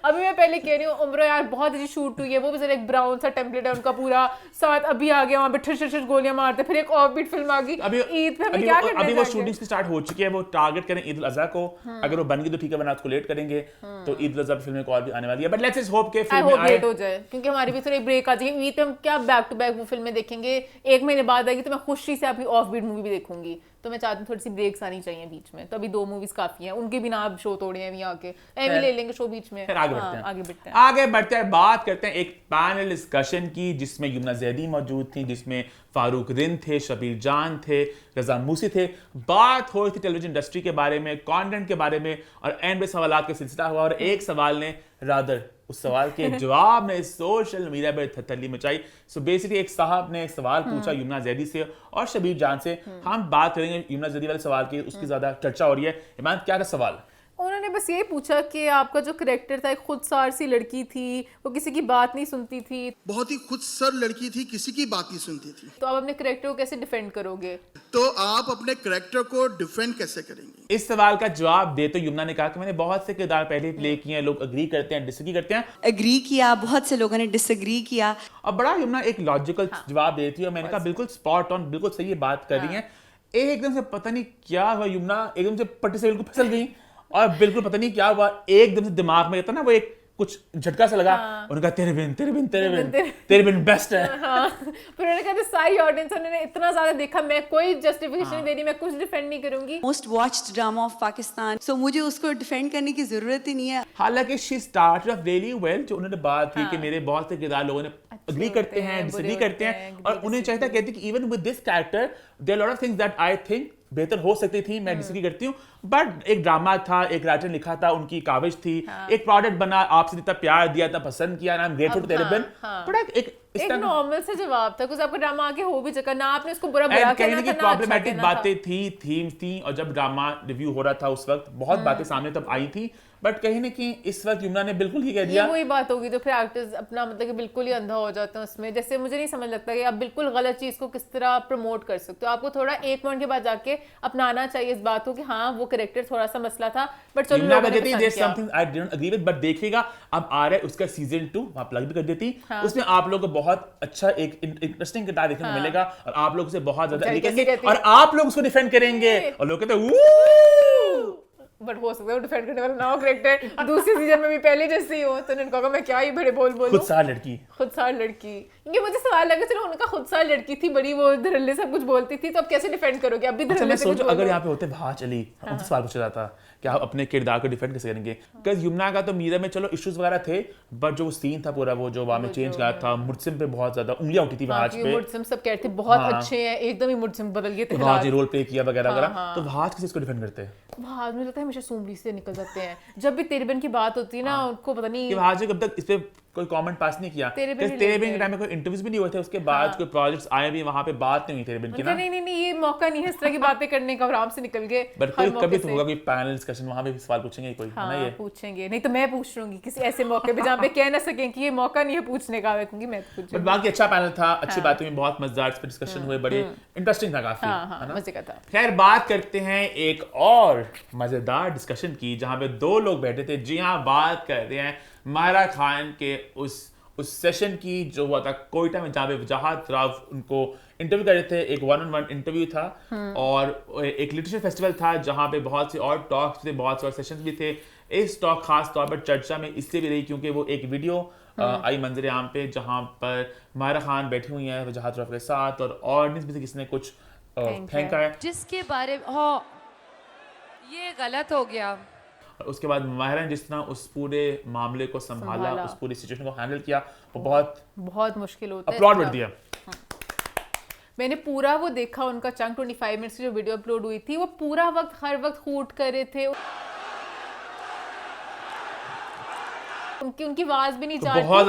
अभी मैं पहले कह रही हूँ उम्र यार बहुत अच्छी शूट हुई है, वो भी जरा एक ब्राउन सा टेम्पलेट है उनका पूरा, साथ अभी आ गया वहाँ पे ठिर गोलियां मारते, फिर एक ऑफ बीट फिल्म आ गई ईद पे। अभी, क्या अभी वो शूटिंग स्टार्ट हो चुकी है, वो टारगेट करें ईद उल अज़हा को, अगर वो बन गई तो ठीक है, वरना उसको लेट करेंगे, तो ईद उल अज़हा फिल्म एक और भी आने वाली है, बट लेट्स जस्ट होप के फिल्म लेट हो जाए, क्योंकि हमारी भी थोड़ी ब्रेक आ जाएगी। ईद पे हम क्या बैक टू बैक वो फिल्में देखेंगे, एक महीने बाद आएगी तो मैं खुशी से आपकी ऑफ बीट मूवी भी देखूंगी, तो मैं चाहती हूँ थोड़ी सी ब्रेक्स आनी चाहिए बीच में, तो अभी 2 मूवीज काफी हैं, उनके बिना आप शो तोड़े हैं यहाँ के, एमी ले लेंगे शो बीच में। आगे बढ़ते हैं, बात करते हैं एक पैनल डिस्कशन की जिसमें यमुना ज़ैदी मौजूद थी, जिसमें फारूक रिंद थे, शबीर जान थे, रजा मूसी थे। बात हो रही थी टेलीविजन इंडस्ट्री के बारे में, कंटेंट के बारे में, और एंड में सवालात का सिलसिला हुआ, और एक सवाल ने रादर उस सवाल के जवाब ने सोशल मीडिया पर थतली मचाई। सो बेसिकली एक साहब ने एक सवाल पूछा यमुना ज़ैदी से और शबीर जान से। हम बात करेंगे यमुना ज़ैदी वाले सवाल की, उसकी ज्यादा चर्चा हो रही है। ईमान, क्या था सवाल? उन्होंने बस ये पूछा कि आपका जो कैरेक्टर था, एक खुदसार सी लड़की थी, वो किसी की बात नहीं सुनती थी, बहुत ही खुदसर लड़की थी, किसी की बात नहीं सुनती थी, तो आप अपने कैरेक्टर को कैसे डिफेंड करोगे? तो आप अपने कैरेक्टर को डिफेंड कैसे करेंगे? इस सवाल का जवाब देते यमुना ने कहा कि मैंने बहुत से किरदार पहले प्ले किए हैं, लोग अग्री करते हैं, डिसएग्री करते हैं। एग्री किया, बहुत से लोगों ने डिसएग्री किया, और बड़ा यमुना एक लॉजिकल जवाब देती है, और मैंने कहा बिल्कुल स्पॉट ऑन, बिल्कुल सही बात कर रही है। एकदम से पता नहीं क्या हुआ, यमुना एकदम से पट्टी से बिल्कुल फिसल गई, और बिल्कुल पता नहीं क्या हुआ, एकदम से दिमाग में था ना वो एक कुछ झटका सा लगा, उन्होंने कहा तेरे बिन बेस्ट है। फिर उन्होंने कहा सारी ऑडियंस ने इतना ज्यादा देखा, मैं कोई जस्टिफिकेशन नहीं दे रही, मैं कुछ डिफेंड नहीं करूंगी। Most watched drama of Pakistan, so मुझे उसको डिफेंड करने की जरूरत ही नहीं है। हालांकि she started off really well, जो उन्होंने बात की कि मेरे बहुत से किरदार लोगों ने अग्री करते हैं, डिसएग्री करते हैं, और उन्हें चाहिए था, कहती कि even with this character there are lot of things that I think बेहतर हो सकती थी, मैं डिसएग्री करती हूँ, बट एक ड्रामा था, एक राइटर ने लिखा था, उनकी काविश थी, एक प्रोडक्ट बना, आपसे जितना प्यार दिया था, पसंद किया, आई एम ग्रेटफुल टू तेरे बिन, बड़ा एक नॉर्मल सा जवाब था, कुछ आपका ड्रामा आगे हो भी चुका ना, आपने उसको बुरा कहना था, प्रॉब्लमेटिक बातें थी, थीम्स थी, और जब ड्रामा रिव्यू हो रहा था उस वक्त बहुत बातें सामने तब आई थी, बट कहीं ना कहीं इस वक्त यमुना ने बिल्कुल ही कह दिया। वही बात होगी, तो फिर एक्टर्स अपना मतलब कि बिल्कुल ही अंधा हो जाते हैं उसमें। जैसे मुझे नहीं समझ लगता कि आप बिल्कुल गलत चीज को किस तरह प्रमोट कर सकते हो, आपको थोड़ा एक पॉइंट के बाद जाके अपनाना चाहिए इस बात को कि हाँ वो कैरेक्टर थोड़ा सा मसला था, बट चलो लोगों ने पसंद किया। बट देखिएगा अब आ रहा है उसका सीजन 2, वहां प्लग भी कर देती, उसमें आप लोगों को बहुत अच्छा एक इंटरेस्टिंग किरदार देखने को मिलेगा, और आप लोग उसे बहुत ज्यादा लिखेंगे, और आप लोग उसको डिफेंड करेंगे, और लोग कहते हैं बट हो सकता है वो डिफेंड करने वाला ना हो कैरेक्टर दूसरे सीजन में भी पहले जैसे ही हो, तो उन्होंने कहा मैं क्या ही बड़े बोलूं, खुदसार लड़की। खुदसार लड़की क्योंकि मुझे सवाल लगा चलो उनका खुद सा लड़की थी बड़ी, वो धड़ल्ले सब कुछ बोलती थी, तो अब कैसे डिफेंड करोगे? अब भी अच्छा, धड़ल्ले मैं से कुछ सोचो बोल अगर रहे यहाँ पे होते भाज अली, उनसे सवाल पूछा जाता कि आप अपने किरदार को डिफेंड कैसे करेंगे? बिकॉज यमुना का तो मीरा में चलो इश्यूज वगैरह थे, बट जो सीन था पूरा वो जो वहाँ में चेंज किया था, मुर्सिम पे बहुत ज्यादा उंगलियां उठी थी भाज पे। मुर्सिम सब कहते थे बहुत अच्छे हैं, एकदम ही मुर्सिम बदल गए थे, भाज रोल प्ले किया वगैरह वगैरह, तो भाज किसी इसको डिफेंड करते हैं? भाज मुझे लगता है हमेशा सूमरी से निकल जाते हैं, जब भी तेरे बहन की बात होती है ना उनको पता नहीं कि भाज ने कब तक इस पे कोई कमेंट पास नहीं किया। तेरे बहन के टाइम में कोई इंटरव्यूज भी नहीं हुए थे, उसके बाद कोई प्रोजेक्ट्स आए भी, वहां पे बात नहीं हुई तेरे बहन की ना। नहीं ये मौका नहीं है इस तरह की बातें करने का, आराम से निकल गए। बट कोई कभी तो होगा कोई पैनल डिस्कशन, वहां पे सवाल पूछेंगे कोई, है ना? ये पूछेंगे, नहीं तो मैं पूछ लूंगी किसी ऐसे मौके पे जहाँ पे कह ना सकें कि ये मौका नहीं है पूछने का, मैं कहूंगी मैं पूछूंगी। बट बाकी अच्छा पैनल था, अच्छी बातें हुई, बहुत मजेदार इस पे डिस्कशन हुए, बड़े इंटरेस्टिंग था काफी, है ना? मजे का था। खैर बात करते हैं एक और मजेदार डिस्कशन की जहां पे दो लोग बैठे थे। जी हाँ, बात करते हैं माहिरा खान के उस सेशन की जो हुआ था कोयटा में, जहाँ पे वजाहत राव उनको इंटरव्यू कर रहे थे। एक 1-on-1 इंटरव्यू था और एक लिटरेचर फेस्टिवल था जहाँ पे बहुत से और टॉक्स थे, बहुत से और सेशंस भी थे। इस टॉक खास तौर पर चर्चा में इसलिए भी रही क्योंकि वो एक वीडियो आई मंजर आम पे जहाँ पर माहिरा खान बैठी हुई है वजाहत राव के साथ और ऑडियंस में से किसी ने कुछ फेंका है जिसके बारे में ये गलत हो गया। उसके बाद माहिरा ने जिस तरह उस पूरे मामले को संभाला, उस पूरी सिचुएशन को हैंडल किया, वो बहुत मुश्किल होता है। अपलॉड कर दिया। मैंने पूरा वो देखा, उनका चंक 25 मिनट्स की जो वीडियो अपलोड हुई थी, वो पूरा वक्त हर वक्त हूट कर रहे थे, उनकी आवाज भी नहीं जा रही, बहुत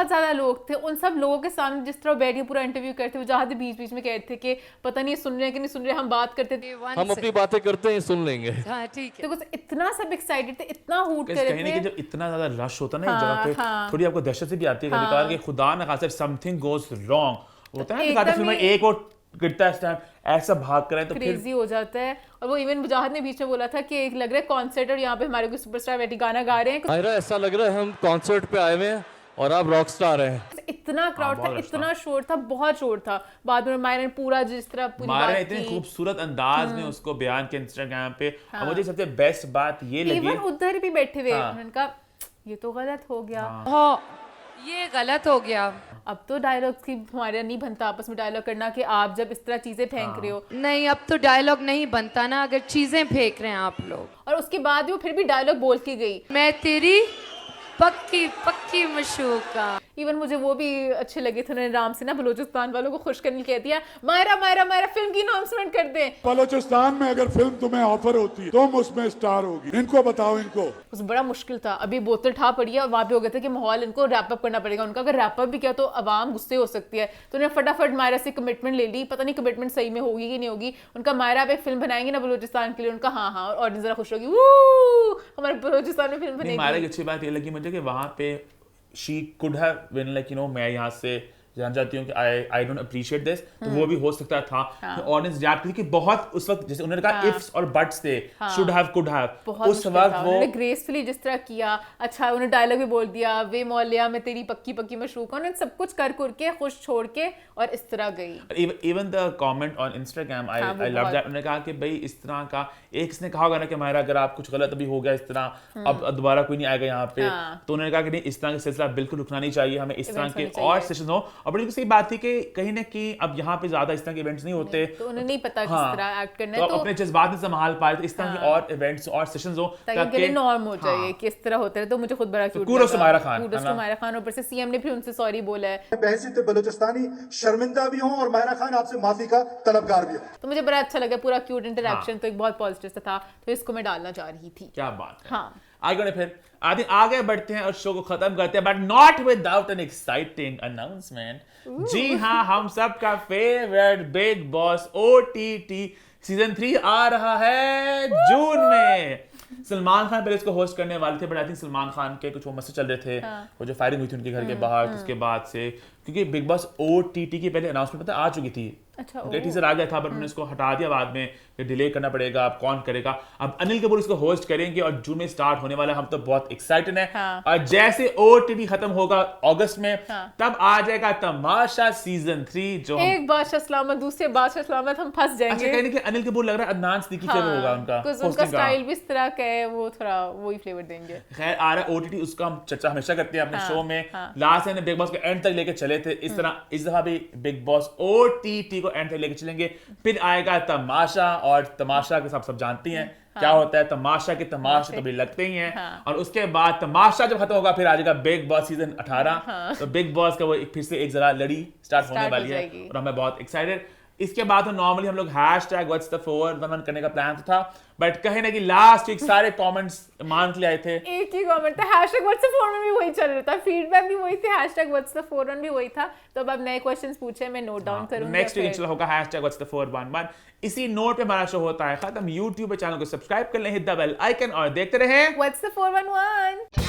ज्यादा लोग थे। उन सब लोगों के सामने जिस तरह बैठ के पूरा इंटरव्यू करते हुए जहाँ बीच बीच में कहते थे कि पता नहीं सुन रहे हैं कि नहीं सुन रहे, हम बात करते थे, हम अपनी बातें करते हैं, सुन लेंगे। हाँ, ठीक है। तो कुछ इतना सब एक्साइटेड थे, इतना हूट कर रहे थे। जब इतना ज्यादा रश होता है ना एक जगह पे, थोड़ी आपको दहशत से भी आती है कभी कभार कि खुदा न खासा समथिंग गोज रॉन्ग होता है ना, फिल्म में एक और गिरता है इस टाइम ऐसा भाग कर तो क्रेजी हो जाता है। और वो इवन मुजाहिद ने बीच में बोला था कि एक लग रहा है कॉन्सर्ट और यहाँ पे हमारे कोई सुपरस्टार बैठी गाना गा रहे हैं, ऐसा लग रहा है हम कॉन्सर्ट पे आए हुए हैं और आप रॉक स्टार हैं। इतना क्राउड था, इतना शोर था, बहुत शोर था। बाद में मायरा ने पूरा जिस तरह पूरी बात इतने खूबसूरत अंदाज में उसको बयान किया इंस्टाग्राम पे। और मुझे सबसे बेस्ट बात ये लगी, इवन उधर भी बैठे हुए उन्होंने कहा ये तो गलत हो गया, ये गलत हो गया। अब तो डायलॉग की हमारे नहीं बनता आपस में डायलॉग करना कि आप जब इस तरह चीजें फेंक रहे हो। नहीं, अब तो डायलॉग नहीं बनता ना अगर चीजें फेंक रहे हैं आप लोग। और उसके बाद वो फिर भी डायलॉग बोल के गई, मैं तेरी पक्की पक्की मशूका। इवन मुझे वो भी अच्छे लगे थे, उन्होंने राम से ना बलूचिस्तान वालों को खुश करने कह दिया, मायरा मायरा मायरा फिल्म की अनाउंसमेंट कर दें। बलूचिस्तान में अगर फिल्म तुम्हें ऑफर होती है तुम उसमें स्टार होगी, इनको बताओ। इनको उस बड़ा मुश्किल था, अभी बोतल ठा पड़ी है, वहाँ पे हो गया था कि माहौल इनको रैप अप करना पड़ेगा उनका, अगर रैप अप भी किया तो अवाम गुस्से हो सकती है। तो उन्होंने फटाफट मायरा से कमिटमेंट ले ली, पता नहीं कमिटमेंट सही में होगी कि नहीं होगी। उनका मायरा पे फिल्म बनाएंगे ना बलूचिस्तान के लिए, उनका हाँ और ऑडियंस जरा खुश होगी, हमारे बलूचिस्तान में फिल्म बनेगी। मायरा की अच्छी बात ये लगी मुझे कि वहाँ पे she could have been like मैं यहाँ से जान जाती हूँ कि आई डोंट अप्रिशिएट दिस, तो वो भी हो सकता था ऑडियंस रिएक्ट की कि बहुत उस वक्त जैसे उन्होंने कहा इफ्स और बट्स थे, शुड हैव कुड हैव, उस वक्त वो ग्रेसफुली जिस तरह किया, अच्छा उन्होंने डायलॉग भी बोल दिया, वे मौलिया मैं तेरी पक्की पक्की मशरूक, उन्होंने सब कुछ कर के खुश छोड़ के और इस तरह गई। Even the comment on Instagram I love that, उन्होंने कहा कि भाई इस तरह का एक इसने कहा होगा ना कि मायरा अगर आप कुछ गलत अभी हो गया इस तरह अब दोबारा कोई नहीं आएगा यहाँ पे, तो उन्होंने कहा कि नहीं इस तरह का सिलसिला बिल्कुल रुकना नहीं चाहिए, हमें इस तरह के और सेशन हो। और बड़ी सही बात थी कि कहीं ना कहीं अब यहाँ पे ज्यादा इस तरह के इवेंट्स नहीं होते, तो उन्हें नहीं पता किस तरह एक्ट करना है, तो अपने जज्बात में संभाल पाए इस तरह के और इवेंट्स और सेशंस हो ताकि नॉर्म हो जाए कि इस तरह होता है। तो मुझे खुद बड़ा क्यूट कुर्बान टू मायरा खान, ऊपर से सीएम ने भी उनसे सॉरी बोला है, बहसीत बलूचिस्तानी शर्मिंदा भी हो और मायरा खान आपसे माफी का तलबगार भी हो। तो मुझे बड़ा अच्छा लगा, पूरा क्यूट इंटरेक्शन तो एक बहुत पॉजिटिव था, तो इसको मैं डालना चाह रही थी। क्या बात है। हाँ आगे बढ़ते हैं और शो को खत्म करते हैं, but not without an exciting announcement. जी हाँ, हम सबका favourite Big Boss OTT season 3 आ रहा है जून में। सलमान खान पहले इसको होस्ट करने वाले थे, but I think Salman Khan के कुछ वो मसले चल रहे थे, वो जो फायरिंग हुई थी उनके घर के बाहर, उसके बाद से क्योंकि बिग बॉस OTT की पहले अनाउंसमेंट आ चुकी थी, अच्छा टीजर आ गया था, बट उन्होंने इसको हटा दिया बाद में, डिले करना पड़ेगा, अब कौन करेगा। अब अनिल कपूर इसको होस्ट करेंगे और जून में स्टार्ट होने वाला है, हम तो बहुत एक्साइटेड हैं। और जैसे OTT खत्म होगा अगस्त में, तब आ जाएगा तमाशा सीजन 3, जो एक बादशाह सलामत दूसरे बादशाह सलामत हम फंस जाएंगे। अच्छा कहने के अनिल कपूर लग रहा है अदनान सिद्दीकी फ्लेवर होगा उनका स्टाइल भी इस तरह का है, वो थोड़ा वही फ्लेवर देंगे। खैर आ रहा है OTT, उसका हम चर्चा हमेशा करते हैं अपने शो में, लास्ट बिग बॉस के एंड तक लेके चले रहे थे, इस तरह इस दफा भी बिग बॉस OTT को एंड तक लेके चलेंगे। फिर आएगा तमाशा, और तमाशा के सब जानती हैं क्या होता है। तमाशा के तमाशे तो भी लगते ही हैं। और उसके बाद तमाशा जब खत्म होगा फिर आ जाएगा बिग बॉस सीजन 18। तो बिग बॉस का वो फिर से एक जरा लड़ी स्टार्ट होने वाली है और हमें बहुत एक्साइटेड। इसके बाद तो नॉर्मली हम लोग #What'sThe411 करने का प्लान था, बट कहीं ना कि लास्ट वीक सारे कमेंट्स मान के लिए आए थे। एक ही कमेंट था, #What'sThe411 भी वही चल रहा था, फीडबैक भी वही थे, #What'sThe411 भी वही था। तो अब नेए क्वेश्चंस पूछे, मैं नोट डाउन करूंगा। नेक्स्ट वीक इंशाल्लाह होगा #What'sThe411। इसी नोट पे हमारा शो होता है खत्म। YouTube पे चैनल को सब्सक्राइब कर लें, हिट द बेल आइकन और देखते रहें What's the 411।